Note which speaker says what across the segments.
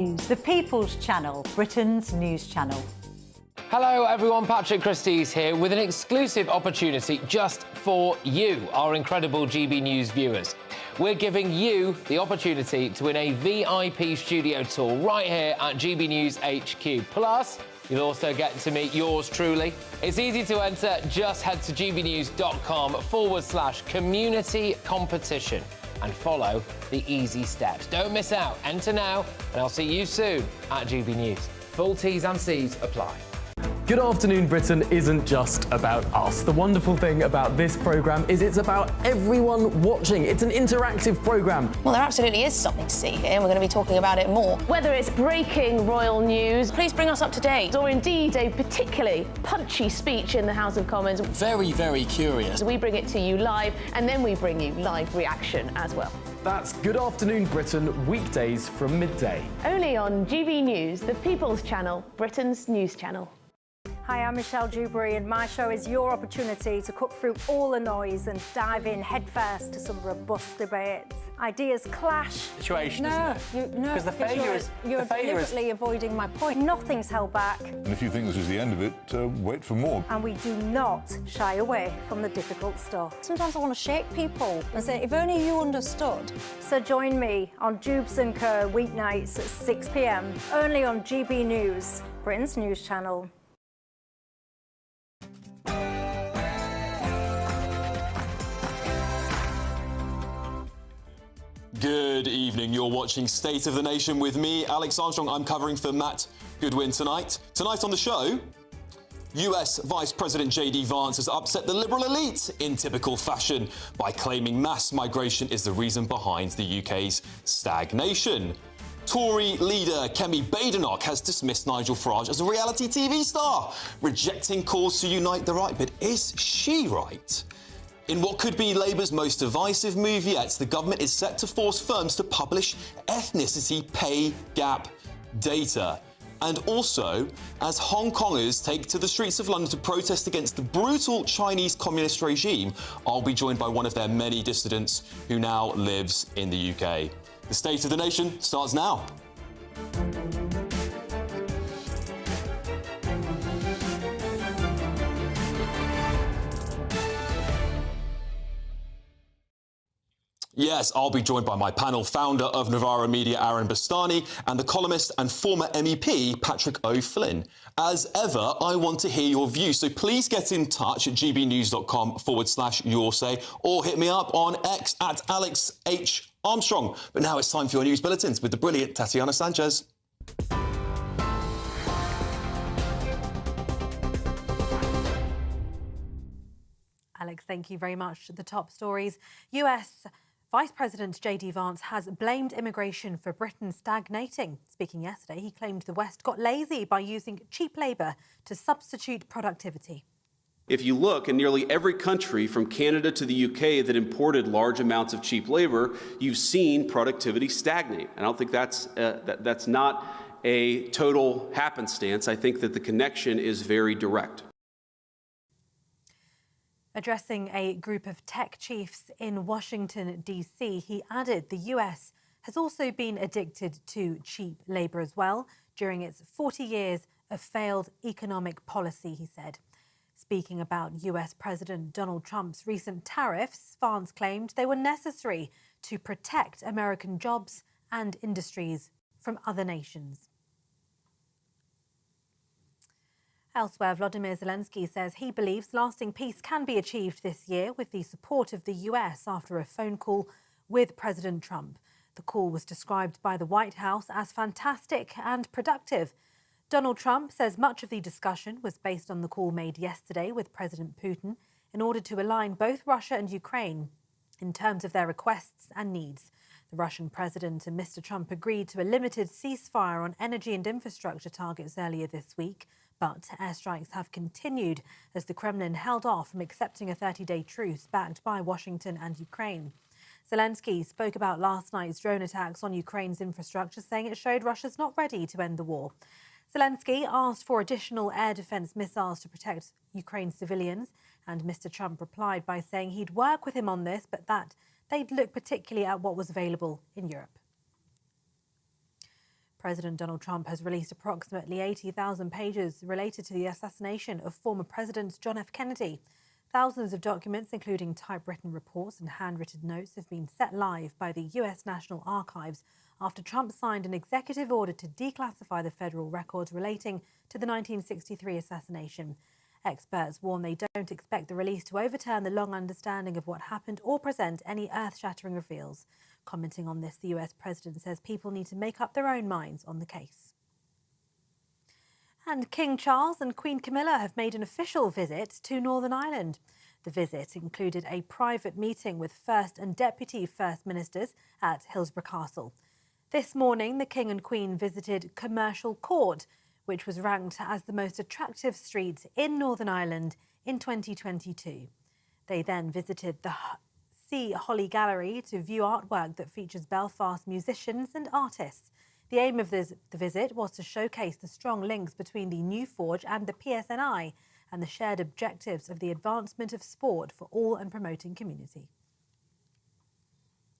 Speaker 1: The People's Channel, Britain's news channel.
Speaker 2: Hello everyone, Patrick Christie's here with an exclusive opportunity just for you, our incredible GB News viewers. We're giving you the opportunity to win a VIP studio tour right here at GB News HQ. Plus, you'll also get to meet yours truly. It's easy to enter, just head to gbnews.com/community competition and follow the easy steps. Don't miss out, enter now, and I'll see you soon at GB News. Full T's and C's apply.
Speaker 3: Good Afternoon Britain isn't just about us. The wonderful thing about this programme is it's about everyone watching. It's an interactive programme.
Speaker 4: Well, there absolutely is something to see here, and we're going to be talking about it more.
Speaker 5: Whether it's breaking royal news,
Speaker 4: Please bring us up to date.
Speaker 5: or indeed a particularly punchy speech in the House of Commons,
Speaker 6: Very, very curious.
Speaker 5: we bring it to you live, and then we bring you live reaction as well.
Speaker 3: That's Good Afternoon Britain, weekdays from midday.
Speaker 5: Only on GB News, the People's Channel, Britain's news channel.
Speaker 7: Hi, I'm Michelle Dewberry, and my show is your opportunity to cut through all the noise and dive in headfirst to some robust debates. Ideas clash.
Speaker 6: Situation,
Speaker 7: No,
Speaker 6: isn't it?
Speaker 7: because
Speaker 6: the failure is-
Speaker 7: you're
Speaker 6: the failure is-
Speaker 7: deliberately avoiding my point. Nothing's held back,
Speaker 8: And if you think this is the end of it, wait for more.
Speaker 7: and we do not shy away from the difficult stuff. Sometimes I want to shake people and say, if only you understood. So join me on Jubes and Kerr weeknights at 6 p.m, only on GB News, Britain's news channel.
Speaker 9: Good evening. You're watching State of the Nation with me, Alex Armstrong. I'm covering for Matt Goodwin tonight. Tonight on the show, US Vice President J.D. Vance has upset the Liberal elite in typical fashion by claiming mass migration is the reason behind the UK's stagnation. Tory leader Kemi Badenoch has dismissed Nigel Farage as a reality TV star, rejecting calls to unite the right. But is she right? In what could be Labour's most divisive move yet, the government is set to force firms to publish ethnicity pay gap data. And also, as Hong Kongers take to the streets of London to protest against the brutal Chinese communist regime, I'll be joined by one of their many dissidents who now lives in the UK. The State of the Nation starts now. Yes, I'll be joined by my panel, founder of Novara Media, Aaron Bastani, and the columnist and former MEP, Patrick O'Flynn. As ever, I want to hear your views, so please get in touch at gbnews.com/yoursay or hit me up on X at Alex H. Armstrong. But now it's time for your news bulletins with the brilliant Tatiana Sanchez.
Speaker 10: Alex, thank you very much. The top stories. US Vice President J.D. Vance has blamed immigration for Britain stagnating. Speaking yesterday, he claimed the West got lazy by using cheap labour to substitute productivity.
Speaker 11: If you look in nearly every country from Canada to the UK that imported large amounts of cheap labour, you've seen productivity stagnate. And I don't think that's not a total happenstance. I think that the connection is very direct.
Speaker 10: Addressing a group of tech chiefs in Washington, D.C., he added the US has also been addicted to cheap labour as well during its 40 years of failed economic policy, he said. Speaking about US President Donald Trump's recent tariffs, Vance claimed they were necessary to protect American jobs and industries from other nations. Elsewhere, Volodymyr Zelensky says he believes lasting peace can be achieved this year with the support of the US after a phone call with President Trump. The call was described by the White House as fantastic and productive. Donald Trump says much of the discussion was based on the call made yesterday with President Putin in order to align both Russia and Ukraine in terms of their requests and needs. The Russian president and Mr. Trump agreed to a limited ceasefire on energy and infrastructure targets earlier this week. But airstrikes have continued as the Kremlin held off from accepting a 30-day truce backed by Washington and Ukraine. Zelensky spoke about last night's drone attacks on Ukraine's infrastructure, saying it showed Russia's not ready to end the war. Zelensky asked for additional air defence missiles to protect Ukraine's civilians, and Mr. Trump replied by saying he'd work with him on this, but that they'd look particularly at what was available in Europe. President Donald Trump has released approximately 80,000 pages related to the assassination of former President John F. Kennedy. Thousands of documents, including typewritten reports and handwritten notes, have been set live by the US National Archives after Trump signed an executive order to declassify the federal records relating to the 1963 assassination. Experts warn they don't expect the release to overturn the long understanding of what happened or present any earth-shattering reveals. Commenting on this, the US president says people need to make up their own minds on the case. And King Charles and Queen Camilla have made an official visit to Northern Ireland. The visit included a private meeting with First and Deputy First Ministers at Hillsborough Castle. This morning, the King and Queen visited Commercial Court, which was ranked as the most attractive street in Northern Ireland in 2022. They then visited the See Holly Gallery to view artwork that features Belfast musicians and artists. The aim of the visit was to showcase the strong links between the New Forge and the PSNI and the shared objectives of the advancement of sport for all and promoting community.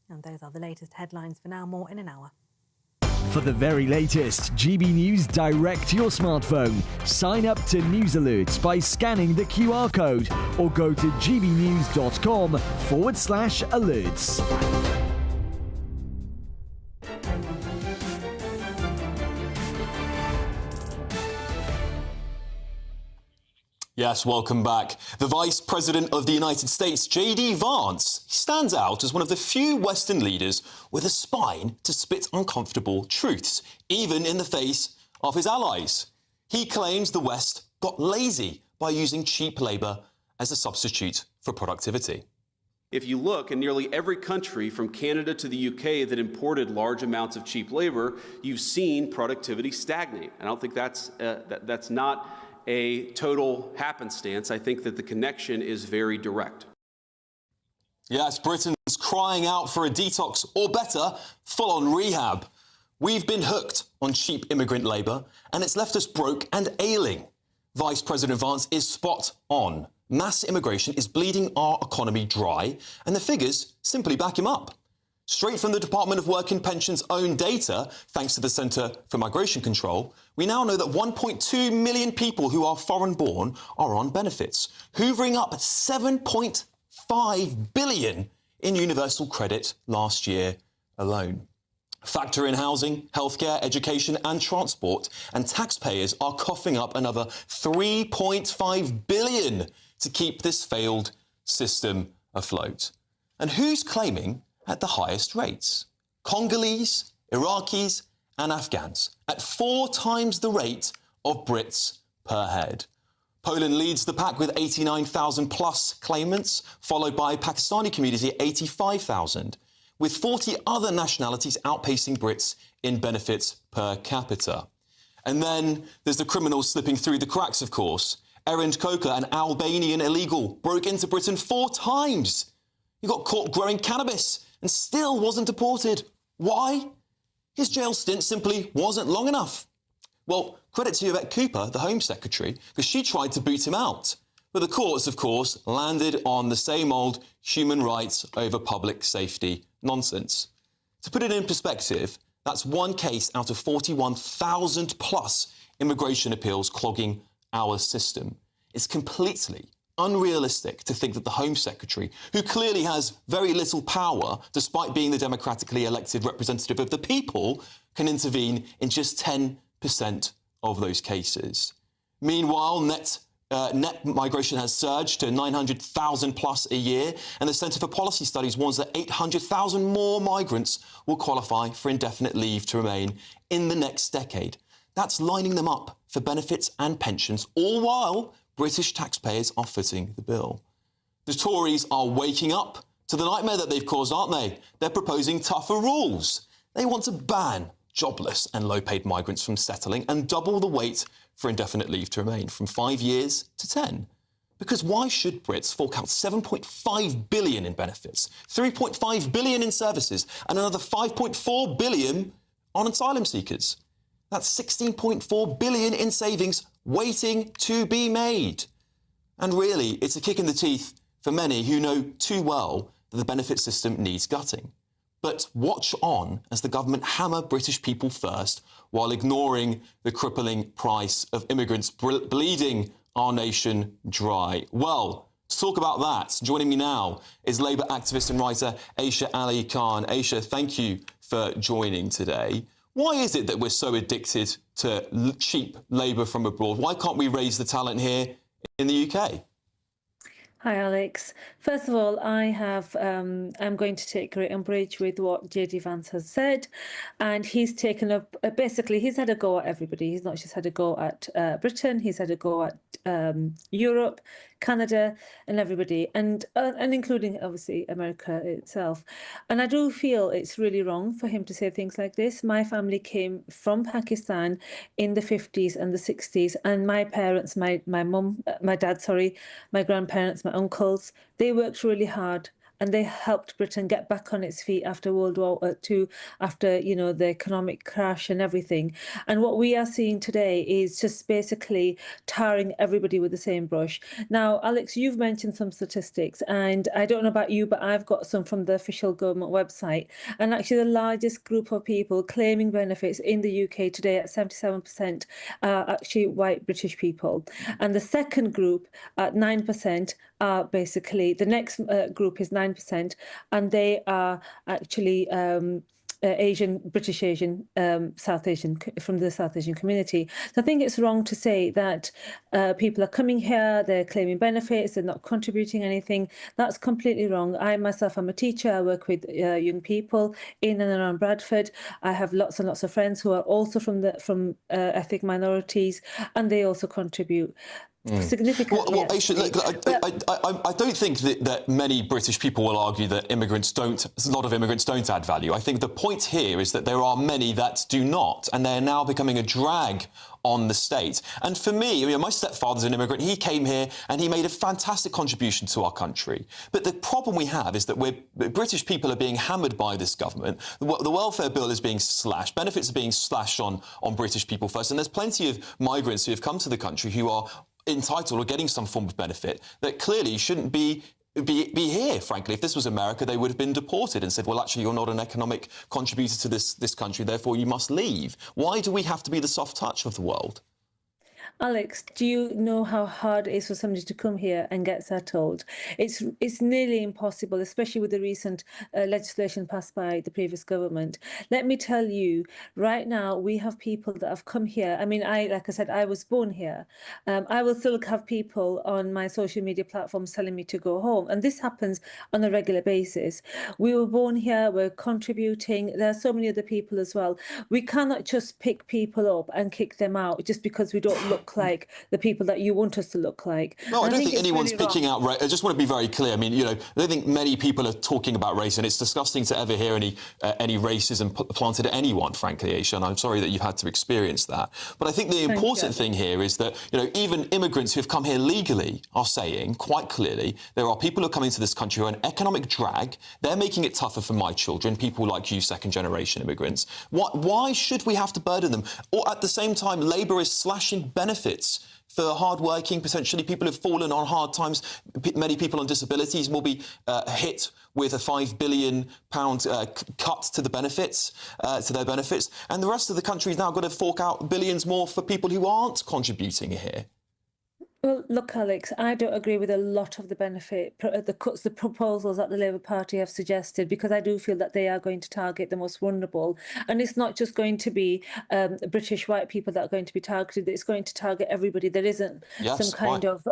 Speaker 10: And those are the latest headlines for now. More in an hour.
Speaker 6: For the very latest GB News direct to your smartphone, sign up to News Alerts by scanning the QR code or go to gbnews.com/alerts.
Speaker 9: Yes, welcome back. The Vice President of the United States, J.D. Vance, stands out as one of the few Western leaders with a spine to spit uncomfortable truths, even in the face of his allies. He claims the West got lazy by using cheap labour as a substitute for productivity.
Speaker 11: If you look in nearly every country from Canada to the UK that imported large amounts of cheap labor, you've seen productivity stagnate. I don't think that's not a total happenstance. I think that the connection is very direct.
Speaker 9: Yes, Britain's crying out for a detox, or better, full-on rehab. We've been hooked on cheap immigrant labour, and it's left us broke and ailing. Vice President Vance is spot on. Mass immigration is bleeding our economy dry, and the figures simply back him up. Straight from the Department of Work and Pensions' own data, thanks to the Centre for Migration Control, we now know that 1.2 million people who are foreign-born are on benefits, hoovering up $7.5 billion in universal credit last year alone. Factor in housing, healthcare, education and transport, and taxpayers are coughing up another $3.5 billion to keep this failed system afloat. And who's claiming at the highest rates? Congolese, Iraqis and Afghans, at 4 times the rate of Brits per head. Poland leads the pack with 89,000 plus claimants, followed by Pakistani community at 85,000, with 40 other nationalities outpacing Brits in benefits per capita. And then there's the criminals slipping through the cracks, of course. Erend Koka, an Albanian illegal, broke into Britain 4 times. He got caught growing cannabis and still wasn't deported. Why? His jail stint simply wasn't long enough. Well, credit to Yvette Cooper, the Home Secretary, because she tried to boot him out. But the courts, of course, landed on the same old human rights over public safety nonsense. To put it in perspective, that's 1 case out of 41,000 plus immigration appeals clogging our system. It's completely unrealistic to think that the Home Secretary, who clearly has very little power despite being the democratically elected representative of the people, can intervene in just 10% of those cases. Meanwhile, net migration has surged to 900,000 plus a year, and the Centre for Policy Studies warns that 800,000 more migrants will qualify for indefinite leave to remain in the next decade. That's lining them up for benefits and pensions, all while British taxpayers are footing the bill. The Tories are waking up to the nightmare that they've caused, aren't they? They're proposing tougher rules. They want to ban jobless and low-paid migrants from settling and double the wait for indefinite leave to remain from 5 years to 10. Because why should Brits fork out $7.5 billion in benefits, $3.5 billion in services and another $5.4 billion on asylum seekers? That's $16.4 billion in savings waiting to be made. And really, it's a kick in the teeth for many who know too well that the benefit system needs gutting. But watch on as the government hammer British people first while ignoring the crippling price of immigrants bleeding our nation dry. Well, to talk about that, joining me now is Labour activist and writer Aisha Ali Khan. Aisha, thank you for joining today. Why is it that we're so addicted to cheap labour from abroad? Why can't we raise the talent here in the UK?
Speaker 12: Hi, Alex. First of all, I'm going to take great umbrage with what JD Vance has said, and he's taken up basically he's had a go at everybody. He's not just had a go at Britain. He's had a go at Europe, Canada, and everybody, and including obviously America itself. And I do feel it's really wrong for him to say things like this. My family came from Pakistan in the 50s and the 60s, and my parents, my mum, my dad, sorry, my grandparents, my uncles, they worked really hard and they helped Britain get back on its feet after World War II, after, you know, the economic crash and everything. And what we are seeing today is just basically tarring everybody with the same brush. Now, Alex, you've mentioned some statistics, and I don't know about you, but I've got some from the official government website. And actually, the largest group of people claiming benefits in the UK today at 77% are actually white British people. And the second group at 9% are basically, the next group is 9%, and they are actually Asian, British Asian, South Asian, from the South Asian community. So I think it's wrong to say that people are coming here, they're claiming benefits, they're not contributing anything. That's completely wrong. I myself am a teacher. I work with young people in and around Bradford. I have lots and lots of friends who are also from ethnic minorities, and they also contribute. Significantly.
Speaker 9: Well, Aisha, look, I don't think that many British people will argue that a lot of immigrants don't add value. I think the point here is that there are many that do not, and they're now becoming a drag on the state. And for me, I mean, my stepfather's an immigrant. He came here and he made a fantastic contribution to our country. But the problem we have is that British people are being hammered by this government. The welfare bill is being slashed. Benefits are being slashed on British people first. And there's plenty of migrants who have come to the country who are entitled or getting some form of benefit that clearly shouldn't be here, frankly. If this was America, they would have been deported and said, well, actually, you're not an economic contributor to this country, therefore you must leave. Why do we have to be the soft touch of the world?
Speaker 12: Alex, do you know how hard it is for somebody to come here and get settled? It's nearly impossible, especially with the recent legislation passed by the previous government. Let me tell you, right now, we have people that have come here. I mean, like I said, I was born here. I will still have people on my social media platforms telling me to go home. And this happens on a regular basis. We were born here, we're contributing. There are so many other people as well. We cannot just pick people up and kick them out just because we don't look like the people that you want us to look like.
Speaker 9: No, I don't think anyone's picking out race. I just want to be very clear. I mean, you know, I don't think many people are talking about race, and it's disgusting to ever hear any racism planted at anyone, frankly, Aisha, and I'm sorry that you've had to experience that. But I think the important thing here is that, you know, even immigrants who have come here legally are saying quite clearly there are people who are coming to this country who are an economic drag. They're making it tougher for my children, people like you, second-generation immigrants. Why should we have to burden them? Or at the same time, Labour is slashing benefits for hard-working, potentially people who've fallen on hard times. Many people on disabilities will be hit with a £5 billion cut to the benefits, to their benefits, and the rest of the country's now got to fork out billions more for people who aren't contributing here.
Speaker 12: Well, look, Alex, I don't agree with a lot of the the cuts, the proposals that the Labour Party have suggested, because I do feel that they are going to target the most vulnerable. And it's not just going to be British white people that are going to be targeted. It's going to target everybody. There isn't some kind of,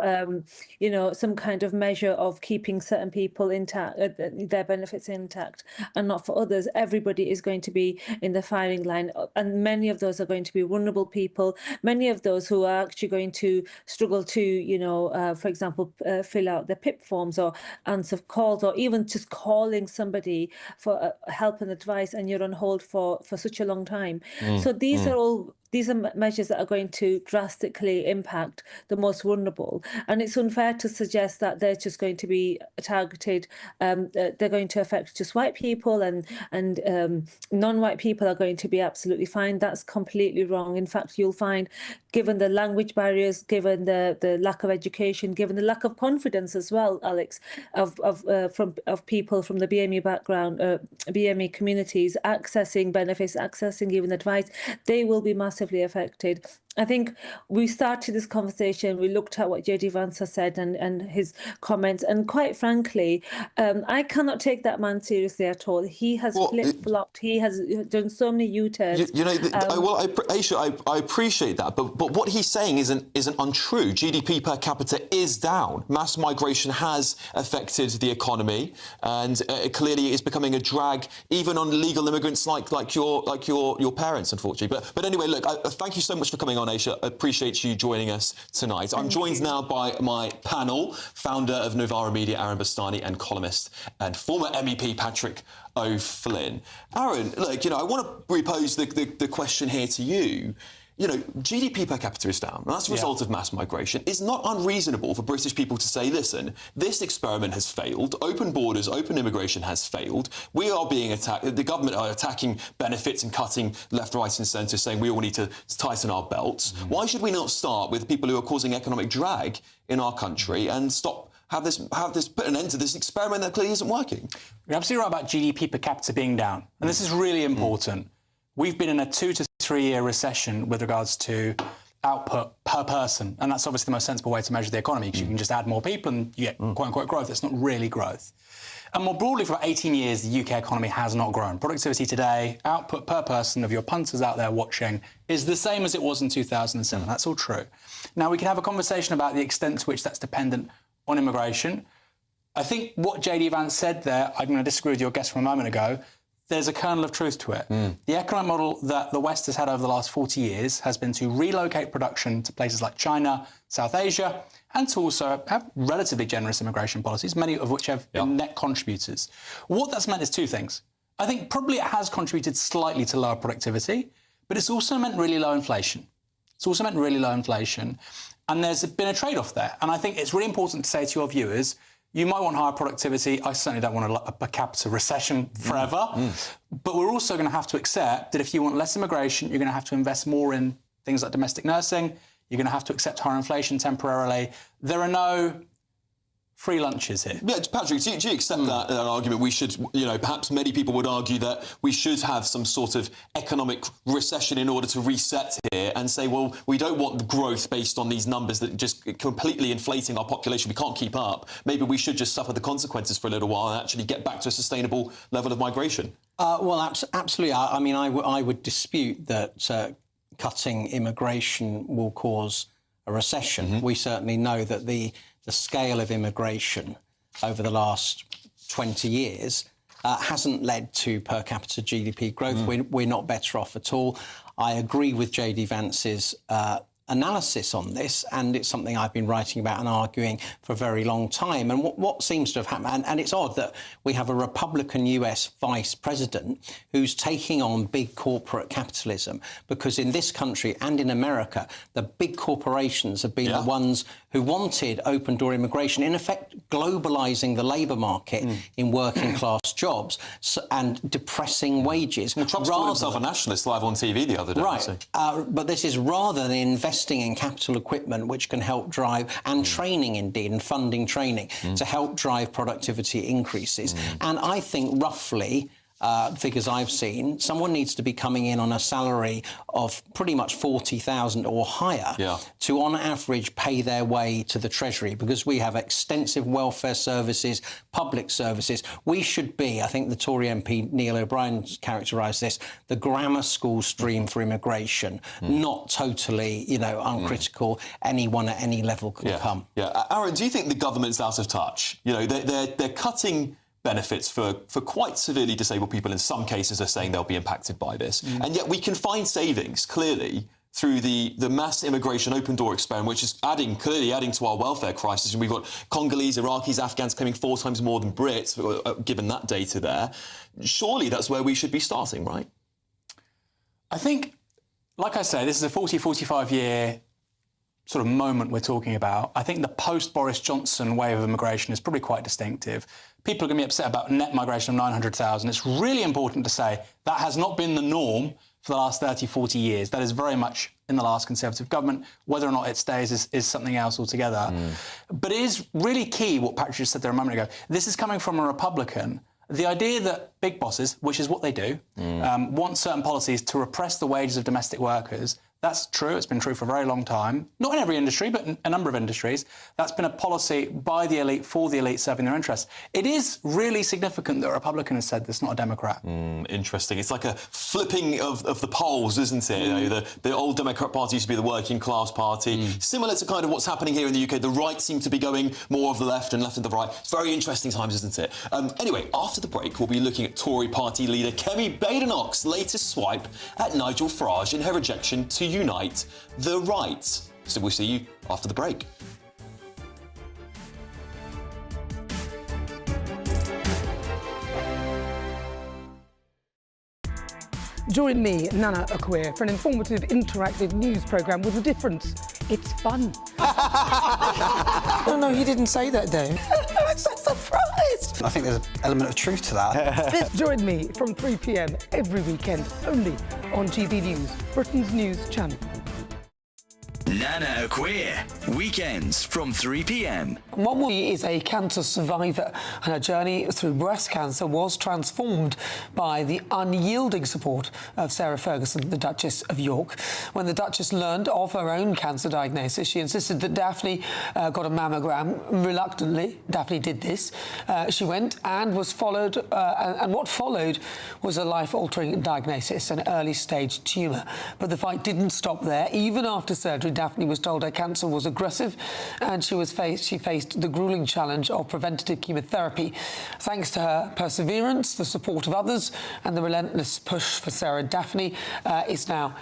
Speaker 12: you know, some kind of measure of keeping certain people intact, their benefits intact, and not for others. Everybody is going to be in the firing line. And many of those are going to be vulnerable people. Many of those who are actually going to struggle to, you know, for example, fill out their PIP forms or answer calls, or even just calling somebody for help and advice, and you're on hold for such a long time. So these are all these are measures that are going to drastically impact the most vulnerable. And it's unfair to suggest that they're just going to be targeted, they're going to affect just white people, and non-white people are going to be absolutely fine. That's completely wrong. In fact, you'll find, given the language barriers, given the lack of education, given the lack of confidence as well, Alex, of people from the BME background, BME communities accessing benefits, accessing even advice, they will be massively affected. I think we started this conversation, we looked at what JD Vance has said and his comments, and quite frankly, I cannot take that man seriously at all. He has flip-flopped, he has done so many U-turns.
Speaker 9: Aisha, I appreciate that, but what he's saying isn't untrue. GDP per capita is down. Mass migration has affected the economy, and it clearly is becoming a drag even on legal immigrants like your parents, unfortunately. But anyway, look, thank you so much for coming on, Aisha. I appreciate you joining us tonight. I'm joined now by my panel, founder of Novara Media, Aaron Bastani, and columnist and former MEP Patrick O'Flynn. Aaron, look, I want to repose the question here to you. GDP per capita is down. And that's a result of mass migration. It's not unreasonable for British people to say, listen, this experiment has failed. Open borders, open immigration has failed. We are being attacked. The government are attacking benefits and cutting left, right and centre, saying we all need to tighten our belts. Why should we not start with people who are causing economic drag in our country and have this put an end to this experiment that clearly isn't working?
Speaker 13: You're absolutely right about GDP per capita being down. And this is really important. We've been in a 2 to 3 year recession with regards to output per person. And that's obviously the most sensible way to measure the economy, because you can just add more people and you get quote-unquote growth. It's not really growth. And more broadly, for about 18 years, the UK economy has not grown. Productivity today, output per person of your punters out there watching, is the same as it was in 2007. That's all true. Now, we can have a conversation about the extent to which that's dependent on immigration. I think what JD Vance said there, I'm going to disagree with your guest from a moment ago, there's a kernel of truth to it. The economic model that the West has had over the last 40 years has been to relocate production to places like China, South Asia, and to also have relatively generous immigration policies, many of which have been net contributors. What that's meant is two things. I think probably it has contributed slightly to lower productivity, but it's also meant really low inflation. And there's been a trade-off there. And I think it's really important to say to your viewers, you might want higher productivity. I certainly don't want a per capita recession forever. But we're also going to have to accept that if you want less immigration, you're going to have to invest more in things like domestic nursing. You're going to have to accept higher inflation temporarily. There are no free lunches here. Yeah,
Speaker 9: Patrick, do you accept that argument? We should, perhaps many people would argue that we should have some sort of economic recession in order to reset here and say, well, we don't want growth based on these numbers that just completely inflating our population. We can't keep up. Maybe we should just suffer the consequences for a little while and actually get back to a sustainable level of migration.
Speaker 14: Well, absolutely. I mean, I would dispute that cutting immigration will cause a recession. We certainly know that the scale of immigration over the last 20 years hasn't led to per capita GDP growth. We're not better off at all. I agree with JD Vance's analysis on this, and it's something I've been writing about and arguing for a very long time. And what seems to have happened, and it's odd that we have a Republican US vice president who's taking on big corporate capitalism, because in this country and in America, the big corporations have been the ones who wanted open-door immigration, in effect globalising the labour market in working-class jobs and depressing wages.
Speaker 9: Well, Trump's called himself a nationalist live on TV the other day.
Speaker 14: Right, but this is rather than investing in capital equipment which can help drive, and training indeed, and funding training to help drive productivity increases. And I think roughly, figures I've seen, someone needs to be coming in on a salary of pretty much 40,000 or higher to, on average, pay their way to the Treasury, because we have extensive welfare services, public services. We should be, I think the Tory MP Neil O'Brien characterised this, the grammar school stream for immigration, not totally, uncritical. Anyone at any level can come.
Speaker 9: Aaron, do you think the government's out of touch? They're cutting benefits for quite severely disabled people. In some cases, are saying they'll be impacted by this. And yet we can find savings, clearly, through the mass immigration open door experiment, which is clearly adding to our welfare crisis. And we've got Congolese, Iraqis, Afghans coming 4 times more than Brits, given that data there. Surely that's where we should be starting, right?
Speaker 13: I think Like I say, this is a 45-year sort of moment we're talking about. I think the post-Boris Johnson wave of immigration is probably quite distinctive. People are going to be upset about net migration of 900,000. It's really important to say that has not been the norm for the last 30, 40 years. That is very much in the last Conservative government. Whether or not it stays is something else altogether. But it is really key what Patrick just said there a moment ago. This is coming from a Republican. The idea that big bosses, which is what they do, want certain policies to repress the wages of domestic workers. That's true. It's been true for a very long time. Not in every industry, but in a number of industries. That's been a policy by the elite, for the elite, serving their interests. It is really significant that a Republican has said this, not a Democrat.
Speaker 9: Interesting. It's like a flipping of the poles, isn't it? You know, the old Democrat Party used to be the working class party. Similar to kind of what's happening here in the UK. The right seem to be going more of the left and left of the right. It's very interesting times, isn't it? Anyway, after the break, we'll be looking at Tory party leader Kemi Badenoch's latest swipe at Nigel Farage in her rejection to unite the right. So we'll see you after the break.
Speaker 15: Join me, Nana Akwe, for an informative, interactive news programme with a difference. It's fun.
Speaker 16: No, he didn't say that, Dave.
Speaker 15: I'm so surprised.
Speaker 16: I think there's an element of truth to that.
Speaker 15: Join me from 3 p.m. every weekend, only on GB News, Britain's news channel.
Speaker 6: Nana Akwe, weekends from 3 p.m.
Speaker 15: Momwe is a cancer survivor, and her journey through breast cancer was transformed by the unyielding support of Sarah Ferguson, the Duchess of York. When the Duchess learned of her own cancer diagnosis, she insisted that Daphne got a mammogram. Reluctantly, Daphne did this. She went and was followed, and what followed was a life-altering diagnosis, an early-stage tumour. But the fight didn't stop there. Even after surgery, Daphne was told her cancer was aggressive, and she faced the gruelling challenge of preventative chemotherapy. Thanks to her perseverance, the support of others, and the relentless push for Sarah, Daphne is now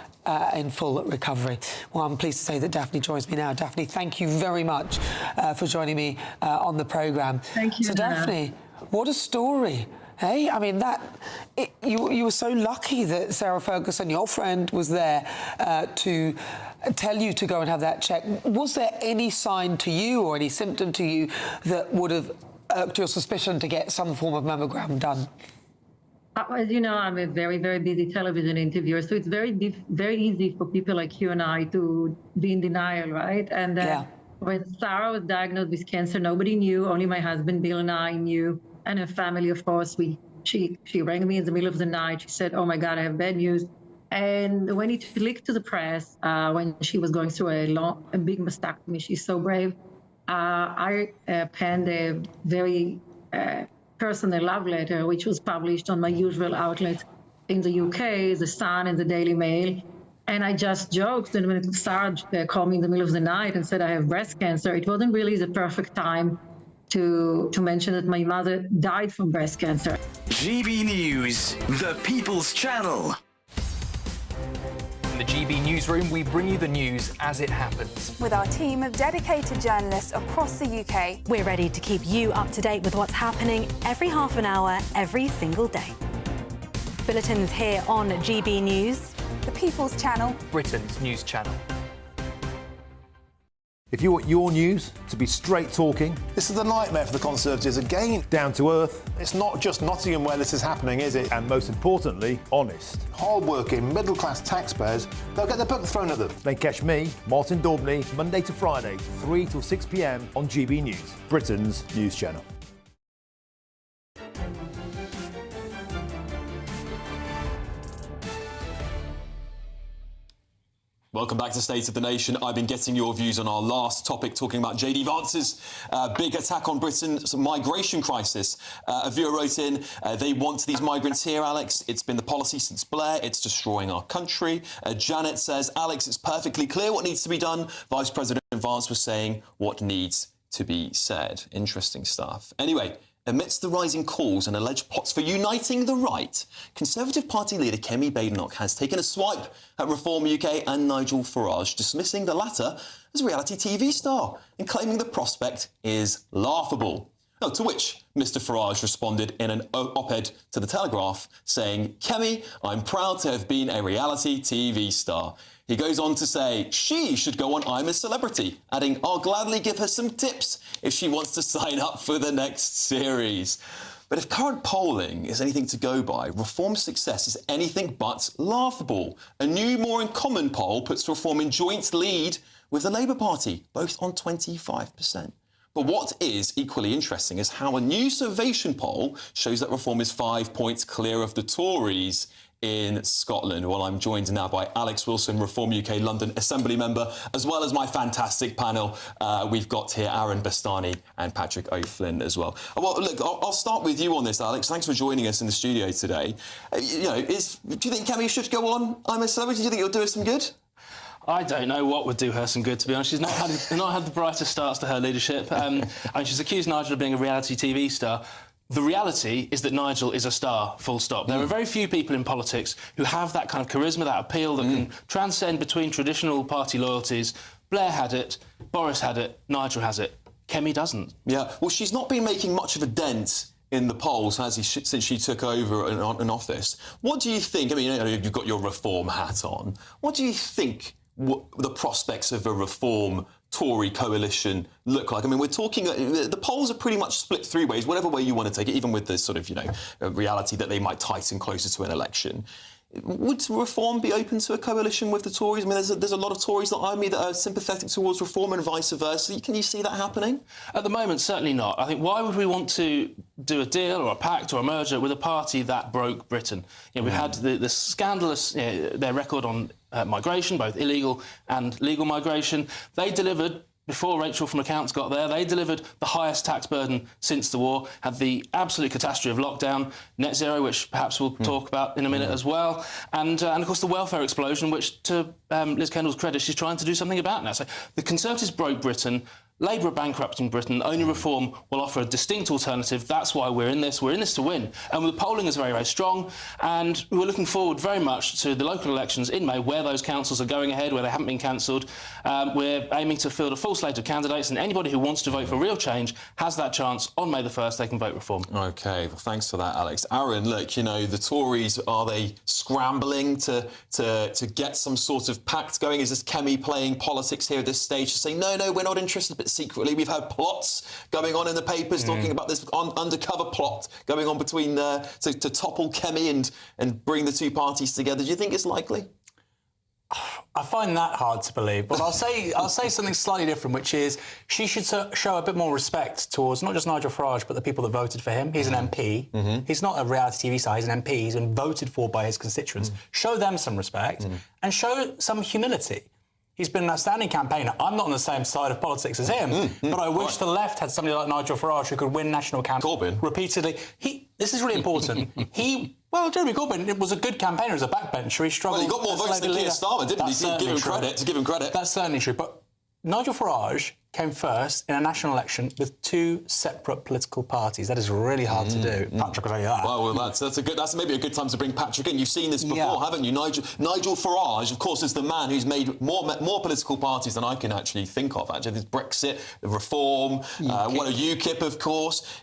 Speaker 15: in full recovery. Well, I'm pleased to say that Daphne joins me now. Daphne, thank you very much for joining me on the programme.
Speaker 17: Thank you,
Speaker 15: So,
Speaker 17: Nana.
Speaker 15: Daphne, what a story. Hey, I mean, you were so lucky that Sarah Ferguson, your friend, was there to tell you to go and have that check. Was there any sign to you or any symptom to you that would have irked your suspicion to get some form of mammogram done?
Speaker 17: As you know, I'm a very, very busy television interviewer, so it's very easy for people like you and I to be in denial, right? And when Sarah was diagnosed with cancer, nobody knew. Only my husband, Bill, and I knew. And her family, of course, she rang me in the middle of the night. She said, "Oh my God, I have bad news." And when it leaked to the press, when she was going through a big mastectomy, she's so brave. I penned a very personal love letter, which was published on my usual outlets in the UK, The Sun and the Daily Mail. And I just joked, and when Sarah called me in the middle of the night and said I have breast cancer, it wasn't really the perfect time to mention that my mother died from breast cancer.
Speaker 6: GB News, the People's Channel.
Speaker 18: In the GB Newsroom, we bring you the news as it happens.
Speaker 19: With our team of dedicated journalists across the UK.
Speaker 10: We're ready to keep you up to date with what's happening every half an hour, every single day. Bulletins here on GB News.
Speaker 19: The People's Channel.
Speaker 18: Britain's news channel.
Speaker 20: If you want your news to be straight talking...
Speaker 21: This is a nightmare for the Conservatives again.
Speaker 20: Down to earth.
Speaker 21: It's not just Nottingham where this is happening, is it?
Speaker 20: And most importantly, honest.
Speaker 21: Hard-working, middle-class taxpayers, they'll get their book thrown at them.
Speaker 20: Then catch me, Martin Daubney, Monday to Friday, 3 till 6 p.m. on GB News, Britain's news channel.
Speaker 9: Welcome back to State of the Nation. I've been getting your views on our last topic, talking about JD Vance's big attack on Britain's migration crisis. A viewer wrote in, they want these migrants here, Alex. It's been the policy since Blair. It's destroying our country. Janet says, Alex, it's perfectly clear what needs to be done. Vice President Vance was saying what needs to be said. Interesting stuff. Anyway, amidst the rising calls and alleged plots for uniting the right, Conservative Party leader Kemi Badenoch has taken a swipe at Reform UK and Nigel Farage, dismissing the latter as a reality TV star and claiming the prospect is laughable. Oh, to which Mr Farage responded in an op-ed to The Telegraph, saying, "Kemi, I'm proud to have been a reality TV star." He goes on to say she should go on I'm a Celebrity, adding, "I'll gladly give her some tips if she wants to sign up for the next series." But if current polling is anything to go by, Reform's success is anything but laughable. A new More in Common poll puts Reform in joint lead with the Labour Party, both on 25%. But what is equally interesting is how a new Survation poll shows that Reform is 5 points clear of the Tories in Scotland. Well, I'm joined now by Alex Wilson, Reform UK London Assembly member, as well as my fantastic panel. We've got here Aaron Bastani and Patrick O'Flynn as well. Well, look, I'll start with you on this, Alex. Thanks for joining us in the studio today. Do you think Kemi should go on I'm a Celebrity? Do you think it'll do us some good?
Speaker 1: I don't know what would do her some good, to be honest. She's not had the brightest starts to her leadership. She's accused Nigel of being a reality TV star. The reality is that Nigel is a star, full stop. There are very few people in politics who have that kind of charisma, that appeal that can transcend between traditional party loyalties. Blair had it, Boris had it, Nigel has it. Kemi doesn't.
Speaker 9: Yeah, well, she's not been making much of a dent in the polls, has he, since she took over in office. What do you think? I mean, you've got your Reform hat on. What do you think the prospects of a Reform Tory coalition look like? I mean, we're talking, the polls are pretty much split three ways, whatever way you want to take it, even with this sort of, reality that they might tighten closer to an election. Would Reform be open to a coalition with the Tories? I mean, there's a lot of Tories like me that are sympathetic towards Reform and vice versa. Can you see that happening?
Speaker 1: At the moment, certainly not. I think why would we want to do a deal or a pact or a merger with a party that broke Britain? We've had the scandalous, their record on migration, both illegal and legal migration. They delivered, before Rachel from Accounts got there, they delivered the highest tax burden since the war, had the absolute catastrophe of lockdown, net zero, which perhaps we'll talk about in a minute as well, and of course the welfare explosion, which, to Liz Kendall's credit, she's trying to do something about now. So the Conservatives broke Britain. Labour are bankrupting Britain. Only Reform will offer a distinct alternative. That's why we're in this. We're in this to win. And the polling is very, very strong. And we're looking forward very much to the local elections in May, where those councils are going ahead, where they haven't been cancelled. We're aiming to field a full slate of candidates, and anybody who wants to vote for real change has that chance. On May the 1st, they can vote Reform.
Speaker 9: OK, well, thanks for that, Alex. Aaron, look, the Tories, are they scrambling to get some sort of pact going? Is this Kemi playing politics here at this stage to say, no, we're not interested, but secretly we've had plots going on in the papers talking about this undercover plot going on between to topple Kemi and bring the two parties together? Do you think it's likely?
Speaker 13: I find that hard to believe, but I'll say something slightly different, which is she should show a bit more respect towards not just Nigel Farage, but the people that voted for him. He's an MP. He's not a reality TV star. He's an MP. He's been voted for by his constituents. Show them some respect and show some humility. He's been an outstanding campaigner. I'm not on the same side of politics as him, but I wish the left had somebody like Nigel Farage who could win national campaigns repeatedly. This is really important. Jeremy Corbyn was a good campaigner as a backbencher. He struggled.
Speaker 9: Well, he got more votes than Keir Starmer, didn't he? Give him credit.
Speaker 13: That's certainly true. But Nigel Farage came first in a national election with two separate political parties. That is really hard to do. Patrick will tell you that.
Speaker 9: Well, that's maybe a good time to bring Patrick in. You've seen this before, haven't you? Nigel Farage, of course, is the man who's made more political parties than I can actually think of. Actually, there's Brexit, the Reform, UKIP, of course.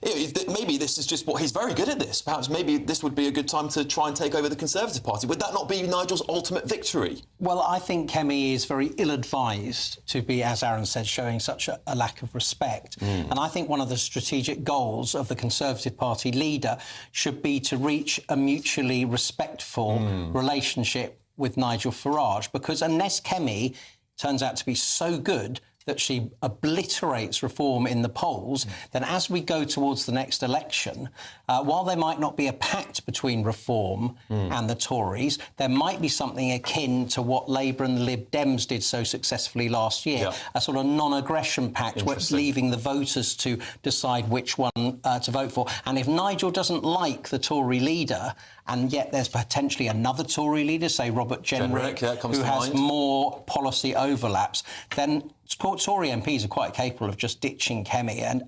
Speaker 9: Maybe this is just what he's very good at. This. Perhaps maybe this would be a good time to try and take over the Conservative Party. Would that not be Nigel's ultimate victory?
Speaker 14: Well, I think Kemi is very ill-advised to be, as Aaron said, showing such a lack of respect. And I think one of the strategic goals of the Conservative Party leader should be to reach a mutually respectful relationship with Nigel Farage, because unless Kemi turns out to be so good that she obliterates Reform in the polls, then as we go towards the next election, while there might not be a pact between Reform and the Tories, there might be something akin to what Labour and the Lib Dems did so successfully last year, a sort of non-aggression pact, leaving the voters to decide which one to vote for. And if Nigel doesn't like the Tory leader, and yet there's potentially another Tory leader, say Robert Jenrick, who has more policy overlaps, then Tory MPs are quite capable of just ditching Kemi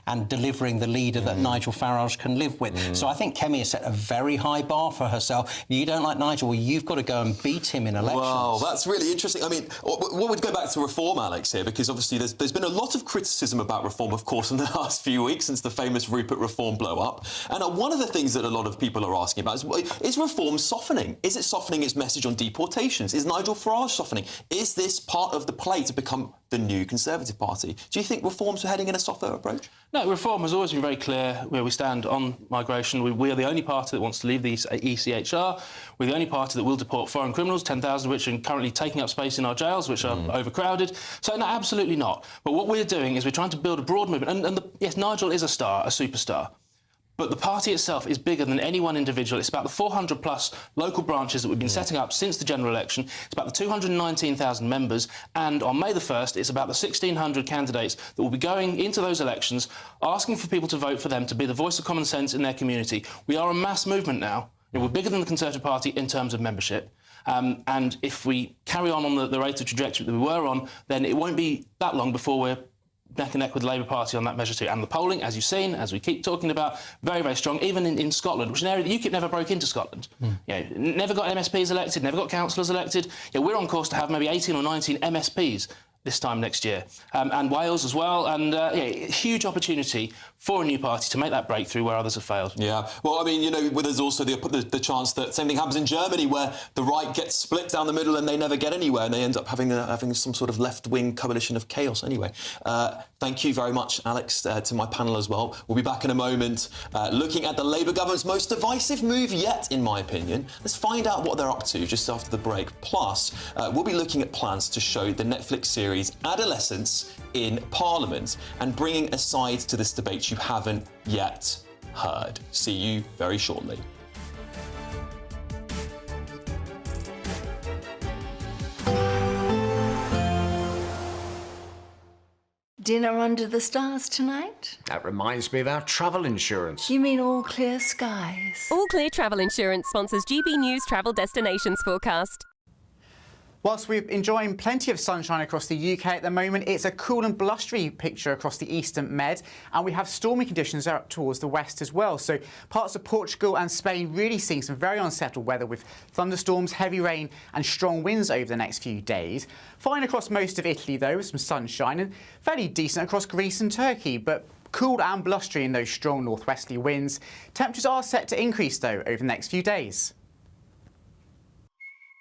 Speaker 14: and delivering the leader that Nigel Farage can live with. So I think Kemi has set a very high bar for herself. You don't like Nigel, well, you've got to go and beat him in elections.
Speaker 9: Wow, that's really interesting. I mean, what would go back to reform, Alex, here, because obviously there's been a lot of criticism about reform, of course, in the last few weeks since the famous Rupert reform blow-up. And one of the things that a lot of people are asking about is reform softening? Is it softening its message on deportations? Is Nigel Farage softening? Is this part of the play to become the new Conservative Party? Do you think reforms are heading in a softer approach?
Speaker 1: No, reform has always been very clear where we stand on migration. We are the only party that wants to leave the ECHR. We're the only party that will deport foreign criminals, 10,000 of which are currently taking up space in our jails, which are overcrowded. So, no, absolutely not. But what we're doing is we're trying to build a broad movement. And yes, Nigel is a star, a superstar. But the party itself is bigger than any one individual. It's about the 400-plus local branches that we've been setting up since the general election. It's about the 219,000 members. And on May the 1st, it's about the 1,600 candidates that will be going into those elections, asking for people to vote for them, to be the voice of common sense in their community. We are a mass movement now. We're bigger than the Conservative Party in terms of membership. And if we carry on the rate of trajectory that we were on, then it won't be that long before we're neck and neck with the Labour Party on that measure too. And the polling, as you've seen, as we keep talking about, very, very strong, even in Scotland, which is an area that UKIP never broke into Scotland. Never got MSPs elected, never got councillors elected. We're on course to have maybe 18 or 19 MSPs this time next year. And Wales as well. And, huge opportunity for a new party to make that breakthrough where others have failed.
Speaker 9: Yeah. Well, I mean, there's also the chance that same thing happens in Germany, where the right gets split down the middle and they never get anywhere, and they end up having some sort of left-wing coalition of chaos anyway. Thank you very much, Alex, to my panel as well. We'll be back in a moment looking at the Labour government's most divisive move yet, in my opinion. Let's find out what they're up to just after the break. Plus, we'll be looking at plans to show the Netflix series Adolescence in Parliament and bringing a side to this debate you haven't yet heard. See you very shortly.
Speaker 2: Dinner under the stars tonight?
Speaker 22: That reminds me of our travel insurance.
Speaker 2: You mean All Clear Skies?
Speaker 23: All Clear Travel Insurance sponsors GB News Travel Destinations Forecast.
Speaker 24: Whilst we're enjoying plenty of sunshine across the UK at the moment, it's a cool and blustery picture across the eastern Med, and we have stormy conditions out towards the west as well. So parts of Portugal and Spain really seeing some very unsettled weather with thunderstorms, heavy rain and strong winds over the next few days. Fine across most of Italy, though, with some sunshine, and fairly decent across Greece and Turkey, but cool and blustery in those strong northwesterly winds. Temperatures are set to increase, though, over the next few days.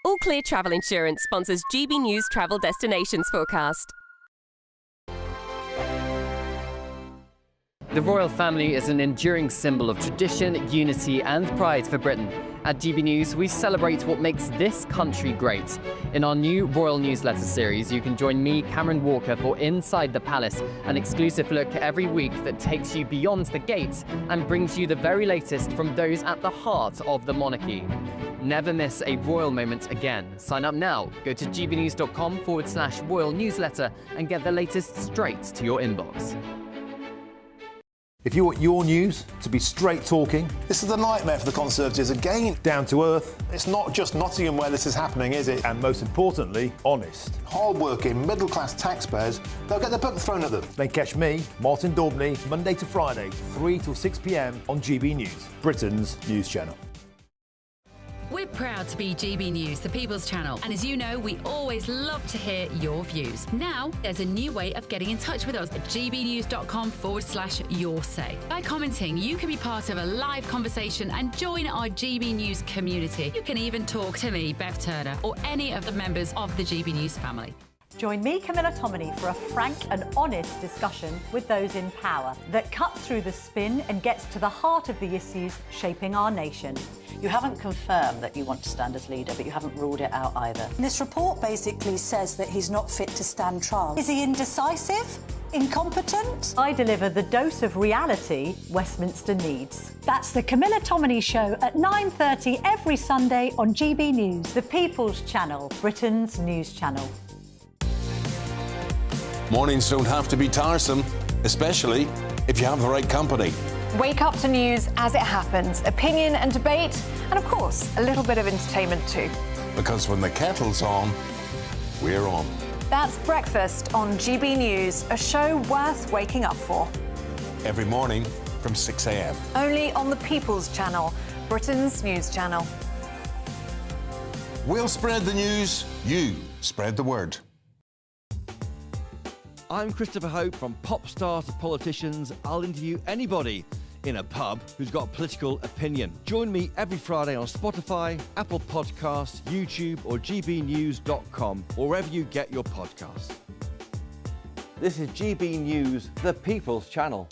Speaker 23: All Clear Travel Insurance sponsors GB News Travel Destinations Forecast.
Speaker 25: The royal family is an enduring symbol of tradition, unity and pride for Britain. At GB News, we celebrate what makes this country great. In our new royal newsletter series, you can join me, Cameron Walker, for Inside the Palace, an exclusive look every week that takes you beyond the gates and brings you the very latest from those at the heart of the monarchy. Never miss a royal moment again. Sign up now. Go to gbnews.com/royal newsletter and get the latest straight to your inbox.
Speaker 20: If you want your news to be straight talking...
Speaker 21: This is a nightmare for the Conservatives again.
Speaker 20: Down to earth.
Speaker 21: It's not just Nottingham where this is happening, is it?
Speaker 20: And most importantly, honest.
Speaker 21: Hard-working, middle-class taxpayers, they'll get the book thrown at them.
Speaker 20: Then catch me, Martin Daubney, Monday to Friday, 3 till 6 p.m. on GB News, Britain's news channel.
Speaker 26: We're proud to be GB News, the People's Channel. And as you know, we always love to hear your views. Now, there's a new way of getting in touch with us at gbnews.com/your say. By commenting, you can be part of a live conversation and join our GB News community. You can even talk to me, Bev Turner, or any of the members of the GB News family.
Speaker 27: Join me, Camilla Tominey, for a frank and honest discussion with those in power that cuts through the spin and gets to the heart of the issues shaping our nation.
Speaker 28: You haven't confirmed that you want to stand as leader, but you haven't ruled it out either.
Speaker 7: This report basically says that he's not fit to stand trial. Is he indecisive? Incompetent?
Speaker 27: I deliver the dose of reality Westminster needs.
Speaker 7: That's the Camilla Tominey Show at 9:30 every Sunday on GB News.
Speaker 27: The People's Channel, Britain's news channel.
Speaker 29: Mornings don't have to be tiresome, especially if you have the right company.
Speaker 30: Wake up to news as it happens, opinion and debate, and of course, a little bit of entertainment too.
Speaker 29: Because when the kettle's on, we're on.
Speaker 30: That's Breakfast on GB News, a show worth waking up for.
Speaker 29: Every morning from 6 a.m.
Speaker 30: Only on the People's Channel, Britain's news channel.
Speaker 29: We'll spread the news, you spread the word.
Speaker 3: I'm Christopher Hope. From pop stars to politicians, I'll interview anybody in a pub who's got a political opinion. Join me every Friday on Spotify, Apple Podcasts, YouTube or gbnews.com, or wherever you get your podcasts. This is GB News, the People's Channel.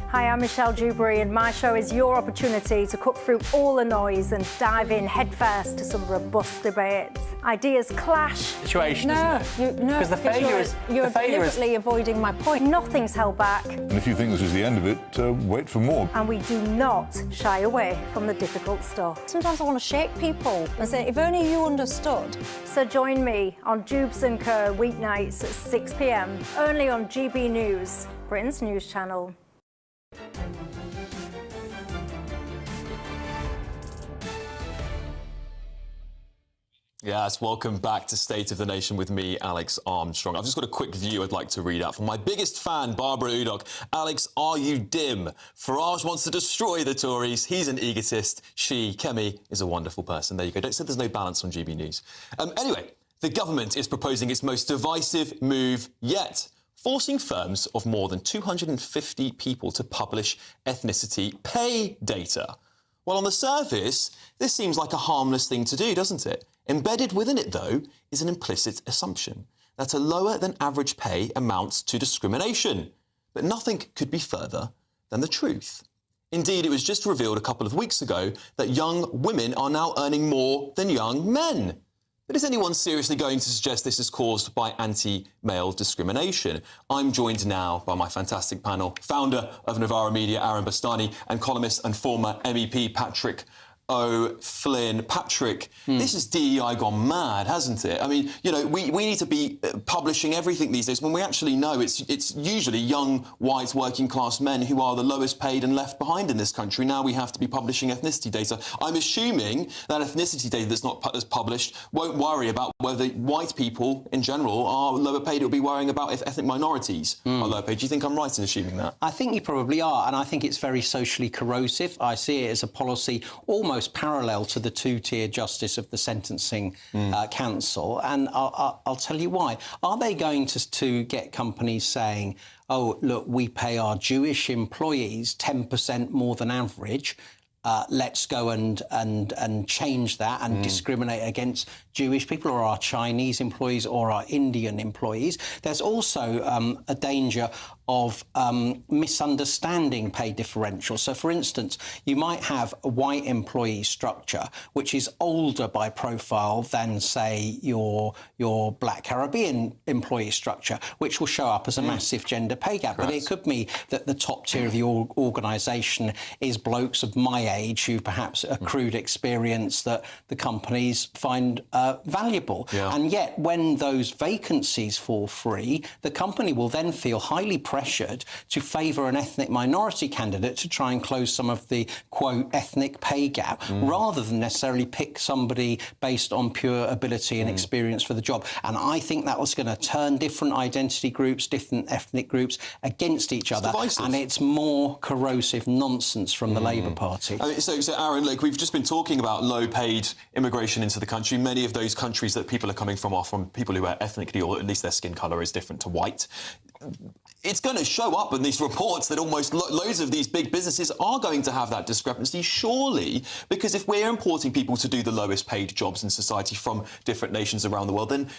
Speaker 7: Hi, I'm Michelle Dewberry, and my show is your opportunity to cut through all the noise and dive in headfirst to some robust debates. Ideas clash.
Speaker 13: Situation, isn't it?
Speaker 7: No,
Speaker 13: because the failure is
Speaker 7: you're deliberately avoiding my point. Nothing's held back.
Speaker 4: And if you think this is the end of it, wait for more.
Speaker 7: And we do not shy away from the difficult stuff.
Speaker 27: Sometimes I want to shake people and say, if only you understood.
Speaker 7: So join me on Jubes and Co weeknights at 6 p.m. only on GB News, Britain's news channel.
Speaker 9: Yes, welcome back to State of the Nation with me, Alex Armstrong. I've just got a quick view I'd like to read out from my biggest fan, Barbara Udok. Alex, are you dim? Farage wants to destroy the Tories. He's an egotist. She, Kemi, is a wonderful person. There you go. Don't say there's no balance on GB News. Anyway, the government is proposing its most divisive move yet, forcing firms of more than 250 people to publish ethnicity pay data. Well, on the surface, this seems like a harmless thing to do, doesn't it? Embedded within it, though, is an implicit assumption that a lower than average pay amounts to discrimination. But nothing could be further than the truth. Indeed, it was just revealed a couple of weeks ago that young women are now earning more than young men. But is anyone seriously going to suggest this is caused by anti-male discrimination? I'm joined now by my fantastic panel, founder of Novara Media, Aaron Bastani, and columnist and former MEP Patrick O'Flynn. Patrick, this is DEI gone mad, hasn't it? I mean, you know, we need to be publishing everything these days when we actually know it's usually young, white, working-class men who are the lowest paid and left behind in this country. Now we have to be publishing ethnicity data. I'm assuming that ethnicity data that's published won't worry about whether white people in general are lower paid. It'll be worrying about if ethnic minorities are lower paid. Do you think I'm right in assuming that?
Speaker 14: I think you probably are, and I think it's very socially corrosive. I see it as a policy almost parallel to the two-tier justice of the Sentencing Council, and I'll tell you why. Are they going to get companies saying, oh, look, we pay our Jewish employees 10% more than average, let's go and change that and discriminate against Jewish people or our Chinese employees or our Indian employees? There's also a danger of misunderstanding pay differential. So, for instance, you might have a white employee structure which is older by profile than, say, your Black Caribbean employee structure, which will show up as a massive gender pay gap. But it could be that the top tier of your organisation is blokes of my age who've perhaps accrued experience that the companies find valuable. And yet, when those vacancies fall free, the company will then feel highly pressured to favour an ethnic minority candidate to try and close some of the, quote, ethnic pay gap, rather than necessarily pick somebody based on pure ability and experience for the job. And I think that was going to turn different identity groups, different ethnic groups against each other. And it's more corrosive nonsense from the Labour Party.
Speaker 9: I mean, so Aaron, look, we've just been talking about low-paid immigration into the country. Many of those countries that people are coming from are from people who are ethnically, or at least their skin colour is different to white. It's going to show up in these reports that almost loads of these big businesses are going to have that discrepancy, surely, because if we're importing people to do the lowest paid jobs in society from different nations around the world, then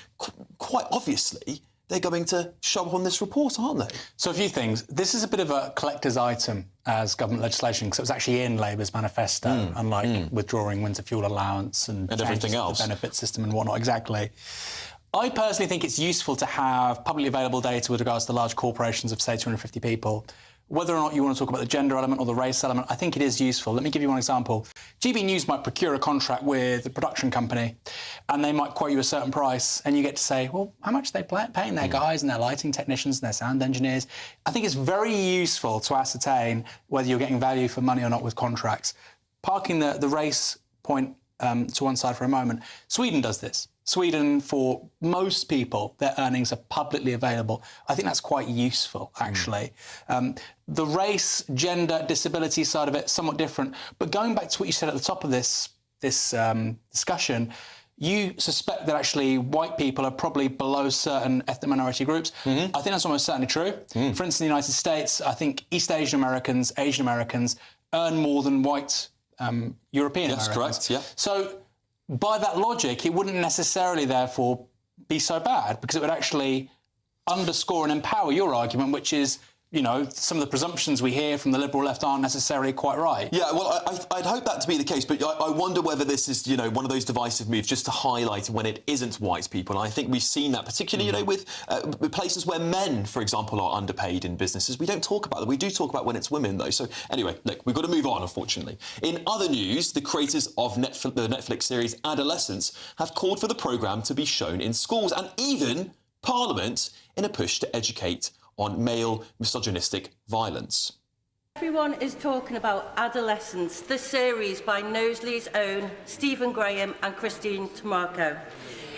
Speaker 9: quite obviously they're going to show up on this report, aren't they?
Speaker 13: So a few things. This is a bit of a collector's item as government legislation, because it was actually in Labour's manifesto, unlike withdrawing winter fuel allowance and
Speaker 9: everything else,
Speaker 13: the benefit system and whatnot. Exactly. I personally think it's useful to have publicly available data with regards to large corporations of, say, 250 people. Whether or not you want to talk about the gender element or the race element, I think it is useful. Let me give you one example. GB News might procure a contract with a production company and they might quote you a certain price, and you get to say, well, how much are they paying their guys and their lighting technicians and their sound engineers? I think it's very useful to ascertain whether you're getting value for money or not with contracts. Parking the race point to one side for a moment, Sweden does this. Sweden, for most people, their earnings are publicly available. I think that's quite useful, actually. The race, gender, disability side of it, somewhat different. But going back to what you said at the top of this discussion, you suspect that actually white people are probably below certain ethnic minority groups. I think that's almost certainly true. For instance, in the United States, I think East Asian Americans earn more than white European Americans.
Speaker 9: That's correct, yeah.
Speaker 13: So by that logic, it wouldn't necessarily, therefore, be so bad, because it would actually underscore and empower your argument, which is, you know, some of the presumptions we hear from the liberal left aren't necessarily quite right.
Speaker 9: Yeah, well, I'd hope that to be the case, but I wonder whether this is, you know, one of those divisive moves just to highlight when it isn't white people. And I think we've seen that, particularly, you know, with places where men, for example, are underpaid in businesses. We don't talk about that. We do talk about when it's women, though. So anyway, look, we've got to move on, unfortunately. In other news, the creators of the Netflix series Adolescence have called for the programme to be shown in schools and even Parliament in a push to educate on male misogynistic violence.
Speaker 5: Everyone is talking about Adolescence, the series by Knowsley's own Stephen Graham and Christine Tamarco.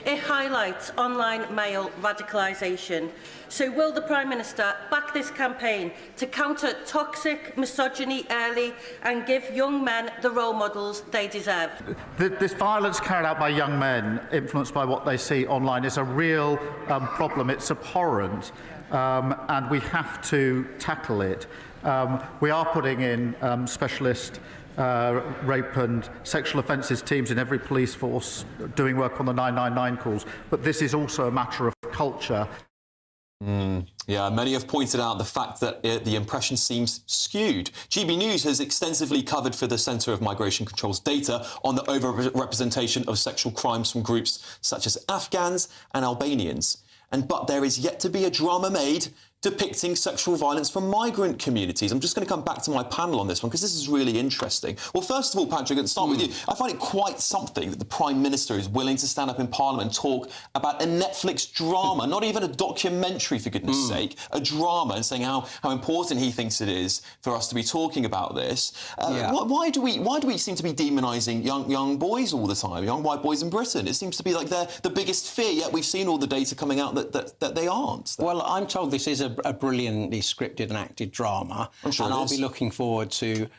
Speaker 5: It highlights online male radicalisation. So will the Prime Minister back this campaign to counter toxic misogyny early and give young men the role models they deserve?
Speaker 6: This violence carried out by young men, influenced by what they see online, is a real problem. It's abhorrent. And we have to tackle it. We are putting in specialist rape and sexual offences teams in every police force doing work on the 999 calls, but this is also a matter of culture.
Speaker 9: Yeah, many have pointed out the fact that the impression seems skewed. GBNews has extensively covered for the Centre of Migration Control's data on the over-representation of sexual crimes from groups such as Afghans and Albanians. But there is yet to be a drama made depicting sexual violence from migrant communities. I'm just going to come back to my panel on this one, because this is really interesting. Well, first of all, Patrick, let's start with you. I find it quite something that the Prime Minister is willing to stand up in Parliament and talk about a Netflix drama, not even a documentary, for goodness sake, a drama, and saying how important he thinks it is for us to be talking about this. Why do we seem to be demonising young boys all the time, young white boys in Britain? It seems to be like they're the biggest fear, yet we've seen all the data coming out that they aren't.
Speaker 14: Well, I'm told this is a brilliantly scripted and acted drama,
Speaker 9: I'm sure,
Speaker 14: and I'll be looking forward to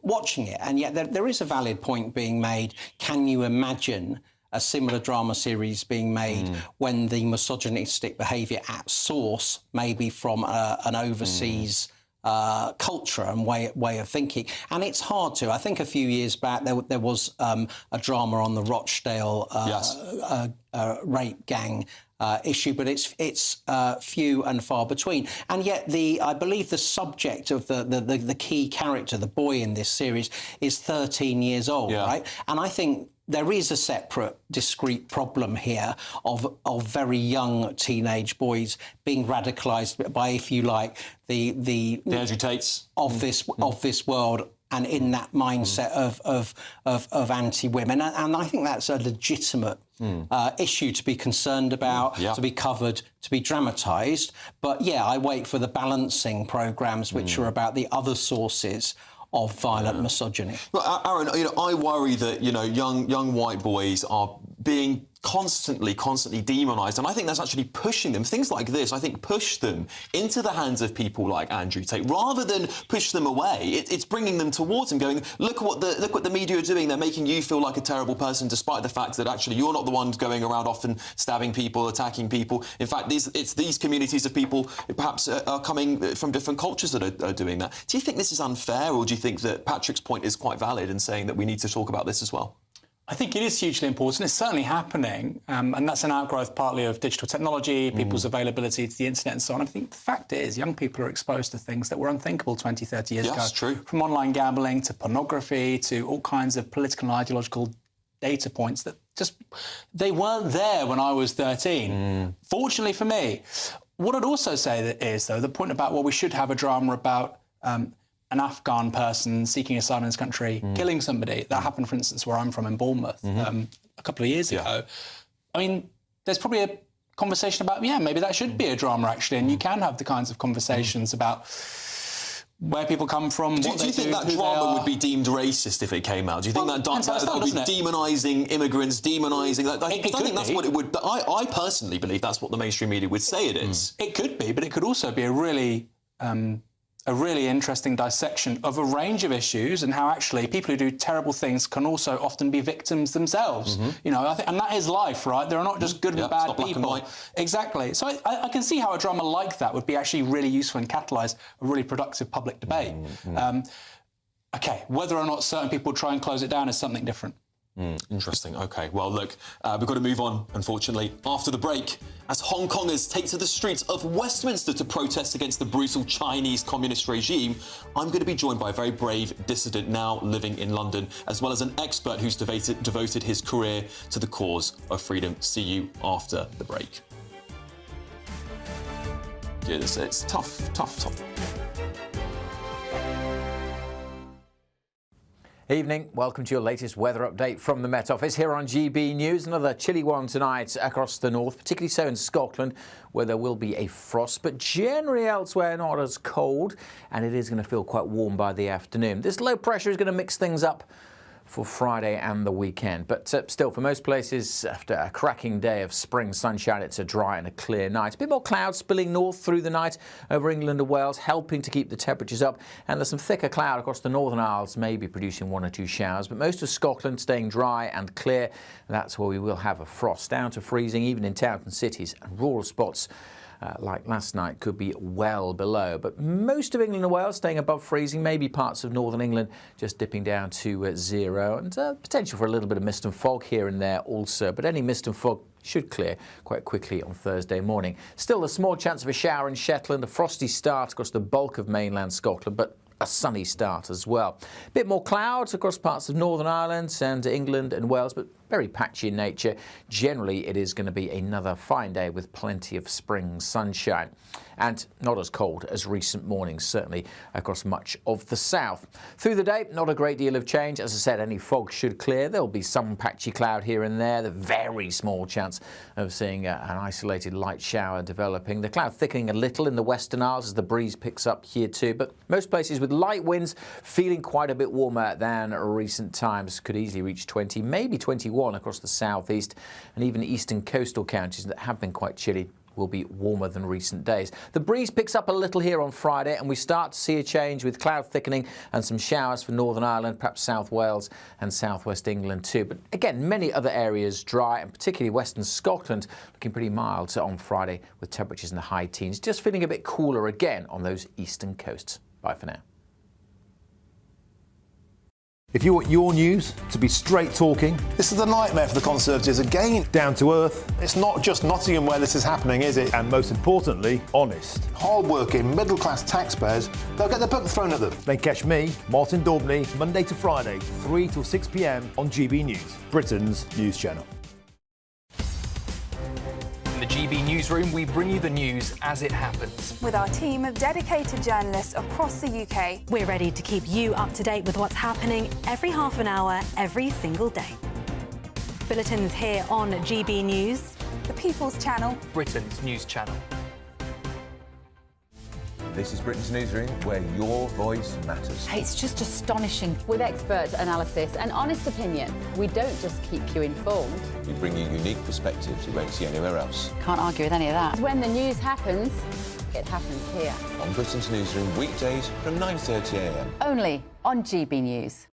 Speaker 14: watching it. And yet there is a valid point being made. Can you imagine a similar drama series being made when the misogynistic behaviour at source may be from an overseas culture and way of thinking? And it's hard to. I think a few years back there was a drama on the Rochdale rape gang issue, but it's few and far between. And yet I believe the subject of the key character, the boy in this series, is 13 years old, right? And I think there is a separate, discrete problem here of very young teenage boys being radicalised by, if you like, the
Speaker 9: Andrew Tates
Speaker 14: of this world, and in that mindset of anti-women. And I think that's a legitimate issue to be concerned about, to be covered, to be dramatised. But, yeah, I wait for the balancing programmes which are about the other sources of violent misogyny.
Speaker 9: Well, Aaron, I worry that, young white boys are being constantly demonised, and I think that's actually pushing them. Things like this, I think, push them into the hands of people like Andrew Tate rather than push them away. It's bringing them towards him, going, look what the media are doing. They're making you feel like a terrible person, despite the fact that actually you're not the ones going around often stabbing people, attacking people. In fact, it's these communities of people perhaps are coming from different cultures that are doing that. Do you think this is unfair, or do you think that Patrick's point is quite valid in saying that we need to talk about this as well?
Speaker 13: I think it is hugely important. It's certainly happening, and that's an outgrowth partly of digital technology, people's availability to the internet and so on. I think the fact is young people are exposed to things that were unthinkable 20, 30 years ago.
Speaker 9: That's true.
Speaker 13: From online gambling to pornography to all kinds of political and ideological data points that they weren't there when I was 13. Fortunately for me. What I'd also say is, though, the point about, we should have a drama about an Afghan person seeking asylum in this country, killing somebody. That happened, for instance, where I'm from in Bournemouth a couple of years ago. I mean, there's probably a conversation about, maybe that should be a drama, actually, and you can have the kinds of conversations about where people come from.
Speaker 9: Do you think that drama would be deemed racist if it came out? Do you think that would be demonising immigrants, demonising that? I think that's what it would. I personally believe that's what the mainstream media would say it is.
Speaker 13: It could be, but it could also be a really interesting dissection of a range of issues and how actually people who do terrible things can also often be victims themselves. You know, I think, and that is life, right? There are not just good and bad people. Black and white. Exactly. So I can see how a drama like that would be actually really useful and catalyse a really productive public debate. OK, whether or not certain people try and close it down is something different.
Speaker 9: Interesting. OK, well, look, we've got to move on, unfortunately, after the break, as Hong Kongers take to the streets of Westminster to protest against the brutal Chinese communist regime. I'm going to be joined by a very brave dissident now living in London, as well as an expert who's devoted his career to the cause of freedom. See you after the break. Yeah, it's tough.
Speaker 1: Evening, welcome to your latest weather update from the Met Office here on GB News. Another chilly one tonight across the north, particularly so in Scotland, where there will be a frost, but generally elsewhere not as cold, and it is going to feel quite warm by the afternoon. This low pressure is going to mix things up for Friday and the weekend. But still, for most places, after a cracking day of spring sunshine, it's a dry and a clear night. A bit more clouds spilling north through the night over England and Wales, helping to keep the temperatures up. And there's some thicker cloud across the Northern Isles, maybe producing 1 or 2 showers. But most of Scotland staying dry and clear. That's where we will have a frost, down to freezing, even in towns and cities, and rural spots like last night could be well below. But most of England and Wales staying above freezing, maybe parts of northern England just dipping down to 0, and potential for a little bit of mist and fog here and there also. But any mist and fog should clear quite quickly on Thursday morning. Still a small chance of a shower in Shetland, a frosty start across the bulk of mainland Scotland, but a sunny start as well. A bit more clouds across parts of Northern Ireland and England and Wales, but very patchy in nature. Generally, it is going to be another fine day with plenty of spring sunshine. And not as cold as recent mornings, certainly across much of the south. Through the day, not a great deal of change. As I said, any fog should clear. There'll be some patchy cloud here and there. The very small chance of seeing an isolated light shower developing. The cloud thickening a little in the Western Isles as the breeze picks up here too. But most places with light winds feeling quite a bit warmer than recent times. Could easily reach 20, maybe 21 across the southeast, and even eastern coastal counties that have been quite chilly will be warmer than recent days. The breeze picks up a little here on Friday, and we start to see a change with cloud thickening and some showers for Northern Ireland, perhaps South Wales and southwest England too. But again, many other areas dry, and particularly western Scotland looking pretty mild on Friday with temperatures in the high teens. Just feeling a bit cooler again on those eastern coasts. Bye for now.
Speaker 20: If you want your news to be straight talking,
Speaker 21: This is a nightmare for the Conservatives again.
Speaker 20: down to earth,
Speaker 21: It's not just Nottingham where this is happening, is it?
Speaker 20: and most importantly, honest,
Speaker 21: Hard-working, middle-class taxpayers, they'll get the book thrown at them.
Speaker 20: then catch me, Martin Daubney, Monday to Friday, 3 till 6 p.m. on GB News, Britain's news channel.
Speaker 8: In the GB newsroom, we bring you the news as it happens.
Speaker 30: With our team of dedicated journalists across the UK,
Speaker 27: We're ready to keep you up to date with what's happening every half an hour, every single day. Bulletins here on GB News.
Speaker 30: the People's Channel,
Speaker 8: Britain's news channel.
Speaker 10: This is Britain's Newsroom, where your voice matters.
Speaker 11: It's just astonishing. With expert analysis and honest opinion, we don't just keep you informed.
Speaker 10: We bring you unique perspectives you won't see anywhere else.
Speaker 11: Can't argue with any of that. When the news happens, it happens here.
Speaker 10: On Britain's Newsroom, weekdays from 9:30 a.m.
Speaker 11: Only on GB News.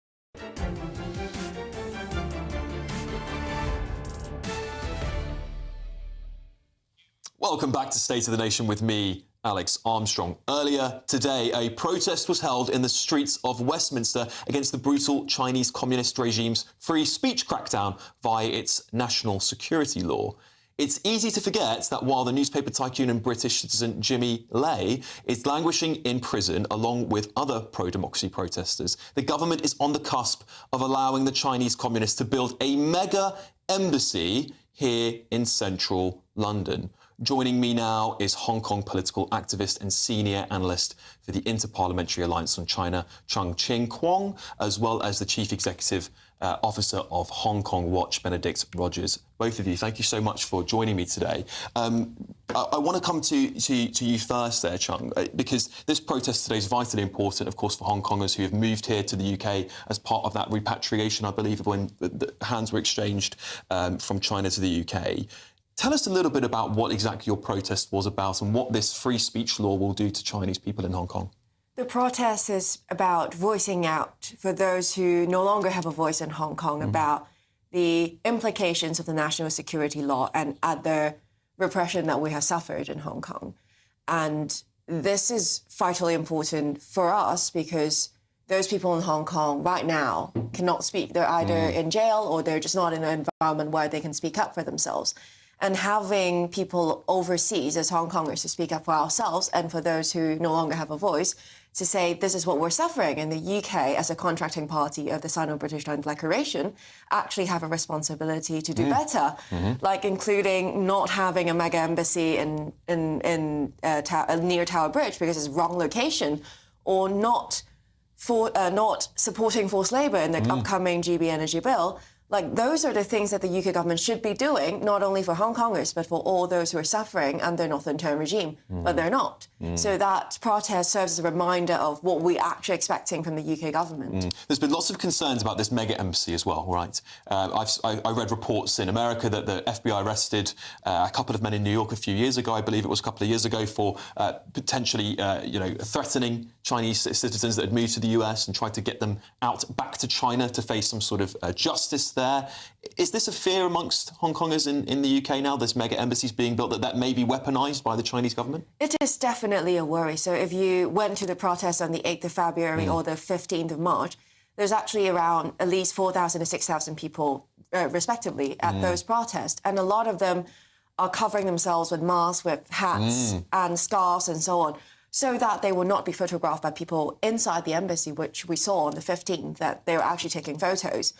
Speaker 9: Welcome back to State of the Nation with me, Alex Armstrong. Earlier today, a protest was held in the streets of Westminster against the brutal Chinese communist regime's free speech crackdown via its national security law. It's easy to forget that while the newspaper tycoon and British citizen Jimmy Lai is languishing in prison along with other pro-democracy protesters, the government is on the cusp of allowing the Chinese communists to build a mega embassy here in central London. Joining me now is Hong Kong political activist and senior analyst for the Interparliamentary Alliance on China, Chung-Ching Kwong, as well as the Chief Executive Officer of Hong Kong Watch, Benedict Rogers. Both of you, thank you so much for joining me today. I want to come to you first there, Chung, because this protest today is vitally important, of course, for Hong Kongers who have moved here to the UK as part of that repatriation, I believe, when the hands were exchanged from China to the UK. Tell us a little bit about what exactly your protest was about and what this free speech law will do to Chinese people in Hong Kong.
Speaker 2: The protest is about voicing out for those who no longer have a voice in Hong Kong about the implications of the national security law and other repression that we have suffered in Hong Kong. And this is vitally important for us because those people in Hong Kong right now cannot speak. They're either in jail or they're just not in an environment where they can speak up for themselves. And having people overseas as Hong Kongers to speak up for ourselves and for those who no longer have a voice to say this is what we're suffering. And the UK, as a contracting party of the Sino-British Declaration, actually have a responsibility to do better, like including not having a mega embassy near Tower Bridge because it's wrong location, or not supporting forced labour in the upcoming GB Energy Bill. Like, those are the things that the UK government should be doing, not only for Hong Kongers, but for all those who are suffering under Northern Term regime, but they're not. So that protest serves as a reminder of what we're actually expecting from the UK government.
Speaker 9: There's been lots of concerns about this mega embassy as well, right? I read reports in America that the FBI arrested a couple of men in New York a few years ago, I believe it was a couple of years ago, for potentially, threatening Chinese citizens that had moved to the US and tried to get them out back to China to face some sort of justice there. Is this a fear amongst Hong Kongers in the UK now, this mega embassies being built, that may be weaponised by the Chinese government?
Speaker 2: It is definitely a worry. So if you went to the protest on the 8th of February or the 15th of March, there's actually around at least 4,000 to 6,000 people, respectively, at those protests. And a lot of them are covering themselves with masks, with hats and scarves and so on, so that they will not be photographed by people inside the embassy, which we saw on the 15th, that they were actually taking photos.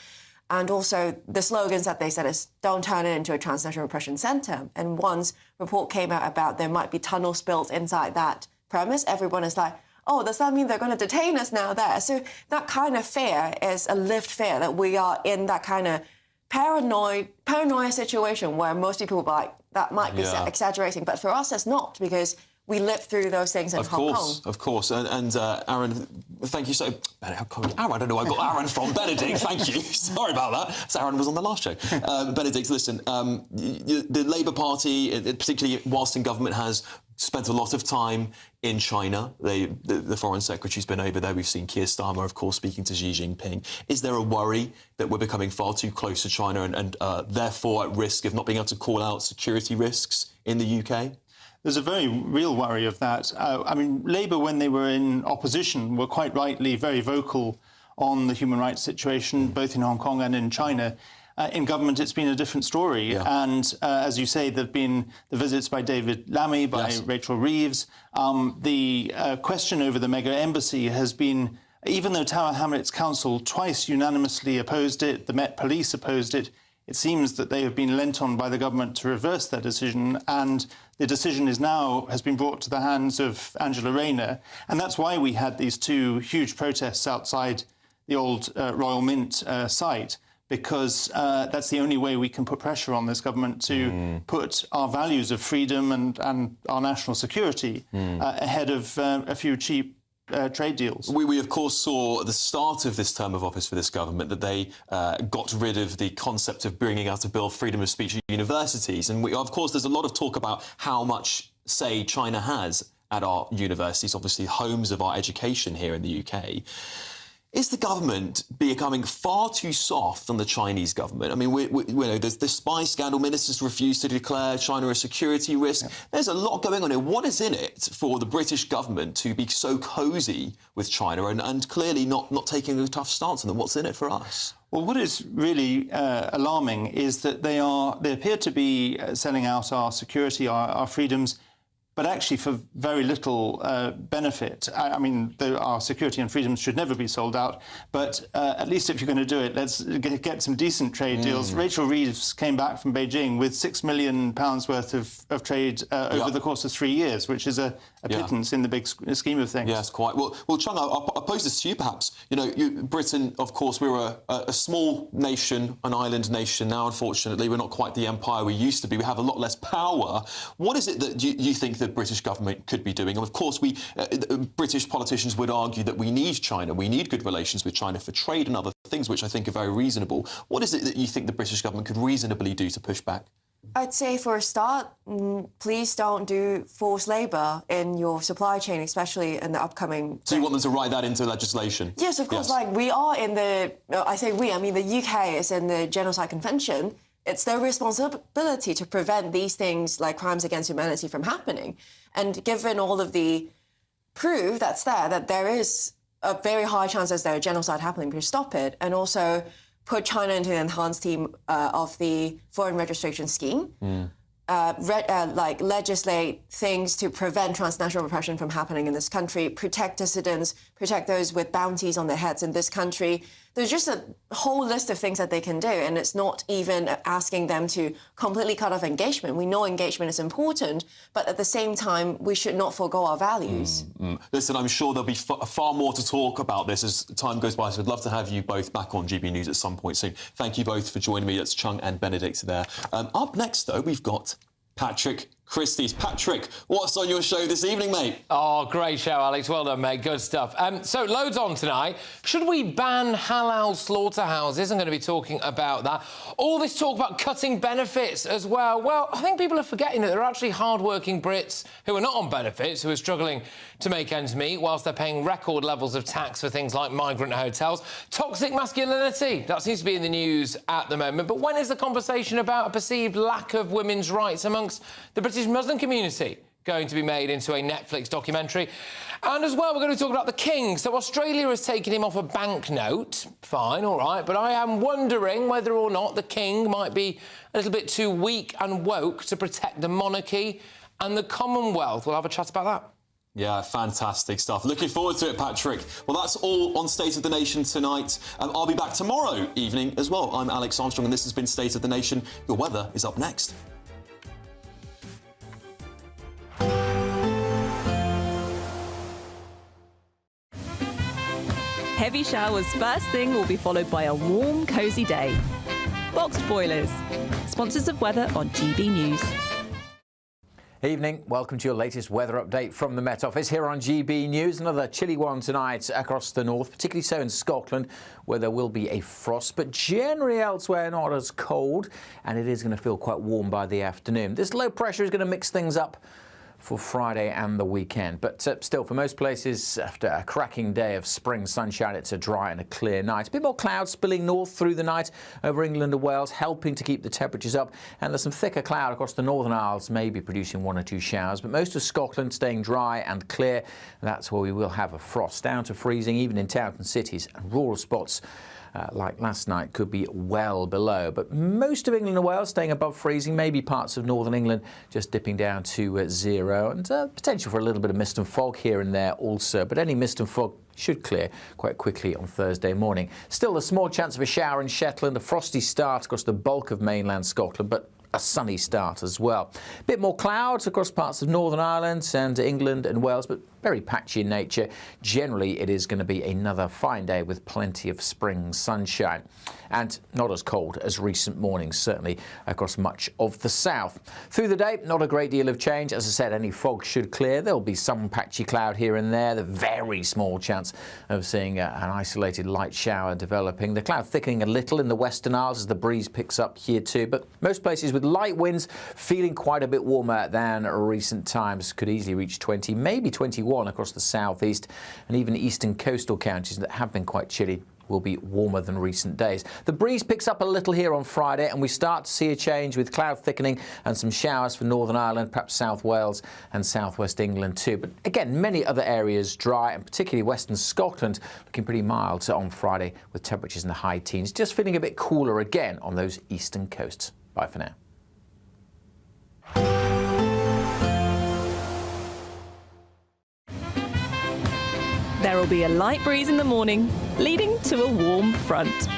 Speaker 2: And also the slogans that they said is, don't turn it into a transnational repression centre. And once report came out about there might be tunnels built inside that premise, everyone is like, oh, does that mean they're going to detain us now there? So that kind of fear is a lived fear that we are in that kind of paranoia situation where most people will be like, that might be exaggerating. But for us, it's not, because we lived through those things in Hong Kong.
Speaker 9: Of course. And Aaron, thank you so... Aaron, I don't know where I got Aaron from. Benedict, thank you. Sorry about that. So Aaron was on the last show. Benedict, listen, the Labour Party, particularly whilst in government, has spent a lot of time in China. The Foreign Secretary's been over there. We've seen Keir Starmer, of course, speaking to Xi Jinping. Is there a worry that we're becoming far too close to China and therefore at risk of not being able to call out security risks in the UK?
Speaker 12: There's a very real worry of that. I mean, Labour, when they were in opposition, were quite rightly very vocal on the human rights situation, both in Hong Kong and in China. In government, it's been a different story. Yeah. And as you say, there have been the visits by David Lammy, by Rachel Reeves. The question over the mega embassy has been, even though Tower Hamlets Council twice unanimously opposed it, the Met Police opposed it, it seems that they have been lent on by the government to reverse their decision, and the decision has been brought to the hands of Angela Rayner. And that's why we had these two huge protests outside the old Royal Mint site, because that's the only way we can put pressure on this government to put our values of freedom and our national security ahead of a few cheap trade deals.
Speaker 9: We of course saw at the start of this term of office for this government that they got rid of the concept of bringing out a bill, freedom of speech at universities. And of course there's a lot of talk about how much say China has at our universities, obviously homes of our education here in the UK. Is the government becoming far too soft on the Chinese government? I mean, we know there's the spy scandal. Ministers refuse to declare China a security risk. Yeah. There's a lot going on here. What is in it for the British government to be so cosy with China and clearly not taking a tough stance on them? What's in it for us?
Speaker 12: Well, what is really alarming is that they appear to be selling out our security, our freedoms, but actually for very little benefit. I mean, our security and freedoms should never be sold out, but at least if you're going to do it, let's get some decent trade deals. Rachel Reeves came back from Beijing with £6 million worth of trade over the course of 3 years, which is a pittance in the big scheme of things.
Speaker 9: Yes, quite. Well, Chung, I'll pose this to you, perhaps. You know, Britain, of course, we're a small nation, an island nation now, unfortunately. We're not quite the empire we used to be. We have a lot less power. What is it that you think the British government could be doing? And, of course, British politicians would argue that we need China. We need good relations with China for trade and other things, which I think are very reasonable. What is it that you think the British government could reasonably do to push back?
Speaker 2: I'd say for a start, please don't do forced labour in your supply chain, especially in the upcoming...
Speaker 9: So you want them to write that into legislation?
Speaker 2: Yes, of course. Like, we are in the... I say we, I mean the UK is in the Genocide Convention. It's their responsibility to prevent these things, like crimes against humanity, from happening. And given all of the proof that's there, that there is a very high chance that there's a genocide happening, to stop it, and also put China into the enhanced team of the foreign registration scheme, like legislate things to prevent transnational repression from happening in this country, protect dissidents, protect those with bounties on their heads in this country. There's just a whole list of things that they can do, and it's not even asking them to completely cut off engagement. We know engagement is important, but at the same time, we should not forgo our values.
Speaker 9: Listen, I'm sure there'll be far more to talk about this as time goes by, so I'd love to have you both back on GB News at some point soon. Thank you both for joining me. That's Chung and Benedict there. Up next, though, we've got Patrick Christie's. Patrick, what's on your show this evening, mate?
Speaker 15: Oh, great show, Alex. Well done, mate. Good stuff. So, loads on tonight. Should we ban halal slaughterhouses? I'm going to be talking about that. All this talk about cutting benefits as well. Well, I think people are forgetting that there are actually hard-working Brits who are not on benefits, who are struggling to make ends meet, whilst they're paying record levels of tax for things like migrant hotels. Toxic masculinity, that seems to be in the news at the moment. But when is the conversation about a perceived lack of women's rights amongst the British Muslim community going to be made into a Netflix documentary? And as well, we're going to talk about the King. So Australia has taken him off a banknote. Fine, all right. But I am wondering whether or not the King might be a little bit too weak and woke to protect the monarchy and the Commonwealth. We'll have a chat about that.
Speaker 9: Yeah, fantastic stuff. Looking forward to it, Patrick. Well, that's all on State of the Nation tonight. I'll be back tomorrow evening as well. I'm Alex Armstrong, and this has been State of the Nation. Your weather is up next.
Speaker 16: Heavy showers first thing will be followed by a warm, cosy day. Boxed Boilers, sponsors of weather on GB News.
Speaker 1: Evening, welcome to your latest weather update from the Met Office here on GB News. Another chilly one tonight across the north, particularly so in Scotland, where there will be a frost, but generally elsewhere not as cold, and it is going to feel quite warm by the afternoon. This low pressure is going to mix things up for Friday and the weekend. But still, for most places, after a cracking day of spring sunshine, it's a dry and a clear night. A bit more clouds spilling north through the night over England and Wales, helping to keep the temperatures up. And there's some thicker cloud across the Northern Isles, maybe producing one or two showers. But most of Scotland staying dry and clear. That's where we will have a frost, down to freezing, even in towns and cities, and rural spots like last night could be well below. But most of England and Wales staying above freezing, maybe parts of northern England just dipping down to 0, and potential for a little bit of mist and fog here and there also. But any mist and fog should clear quite quickly on Thursday morning. Still a small chance of a shower in Shetland, a frosty start across the bulk of mainland Scotland, but a sunny start as well. A bit more clouds across parts of Northern Ireland and England and Wales, but very patchy in nature. Generally, it is going to be another fine day with plenty of spring sunshine. And not as cold as recent mornings, certainly across much of the south. Through the day, not a great deal of change. As I said, any fog should clear. There'll be some patchy cloud here and there. The very small chance of seeing an isolated light shower developing. The cloud thickening a little in the Western Isles as the breeze picks up here too. But most places with light winds feeling quite a bit warmer than recent times. Could easily reach 20, maybe 21 across the southeast, and even eastern coastal counties that have been quite chilly will be warmer than recent days. The breeze picks up a little here on Friday, and we start to see a change with cloud thickening and some showers for Northern Ireland, perhaps South Wales and southwest England too. But again, many other areas dry, and particularly western Scotland looking pretty mild on Friday with temperatures in the high teens. Just feeling a bit cooler again on those eastern coasts. Bye for now.
Speaker 16: There'll be a light breeze in the morning, leading to a warm front.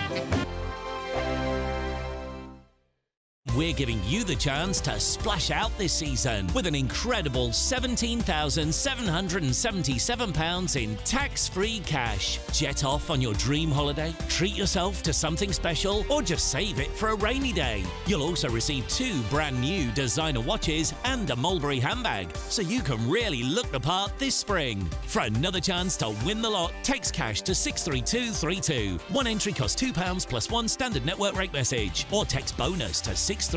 Speaker 17: We're giving you the chance to splash out this season with an incredible £17,777 in tax-free cash. Jet off on your dream holiday, treat yourself to something special, or just save it for a rainy day. You'll also receive 2 brand new designer watches and a Mulberry handbag, so you can really look the part this spring. For another chance to win the lot, text cash to 63232. One entry costs £2 plus 1 standard network rate message, or text bonus to 63232.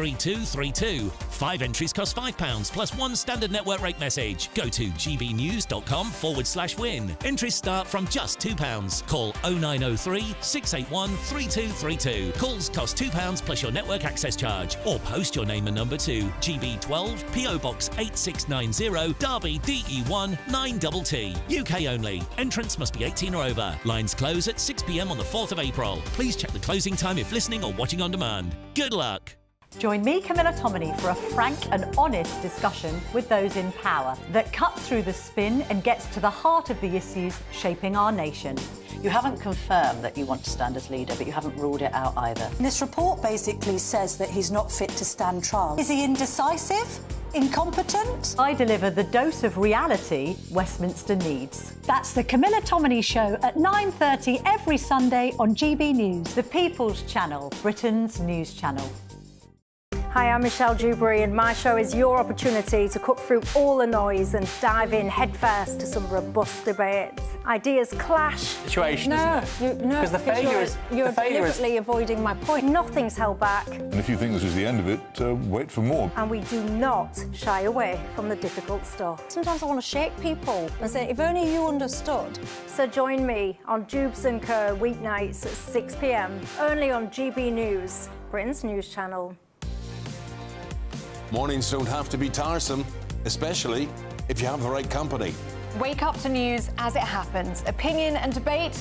Speaker 17: 5 entries cost £5 plus 1 standard network rate message. Go to gbnews.com/win. Entries start from just £2. Call 0903 681 3232. Calls cost £2 plus your network access charge, or post your name and number to GB12 PO Box 8690 Derby DE1 9TT. UK only. Entrants must be 18 or over. Lines close at 6 p.m. on the 4th of April. Please check the closing time if listening or watching on demand. Good luck.
Speaker 27: Join me, Camilla Tominey, for a frank and honest discussion with those in power that cuts through the spin and gets to the heart of the issues shaping our nation.
Speaker 18: You haven't confirmed that you want to stand as leader, but you haven't ruled it out either.
Speaker 27: This report basically says that he's not fit to stand trial. Is he indecisive? Incompetent? I deliver the dose of reality Westminster needs. That's the Camilla Tominey Show at 9:30 every Sunday on GB News, the People's Channel, Britain's news channel.
Speaker 7: Hi, I'm Michelle Dewberry, and my show is your opportunity to cut through all the noise and dive in headfirst to some robust debates. Ideas clash.
Speaker 14: Situation, isn't it?
Speaker 7: Because
Speaker 14: the failure is...
Speaker 7: You're deliberately avoiding my point. Nothing's held back.
Speaker 4: And if you think this is the end of it, wait for more.
Speaker 7: And we do not shy away from the difficult stuff. Sometimes I want to shake people and say, if only you understood. So join me on Jubes & Co. weeknights at 6 p.m, only on GB News, Britain's news channel.
Speaker 19: Mornings don't have to be tiresome, especially if you have the right company.
Speaker 30: Wake up to news as it happens, opinion and debate.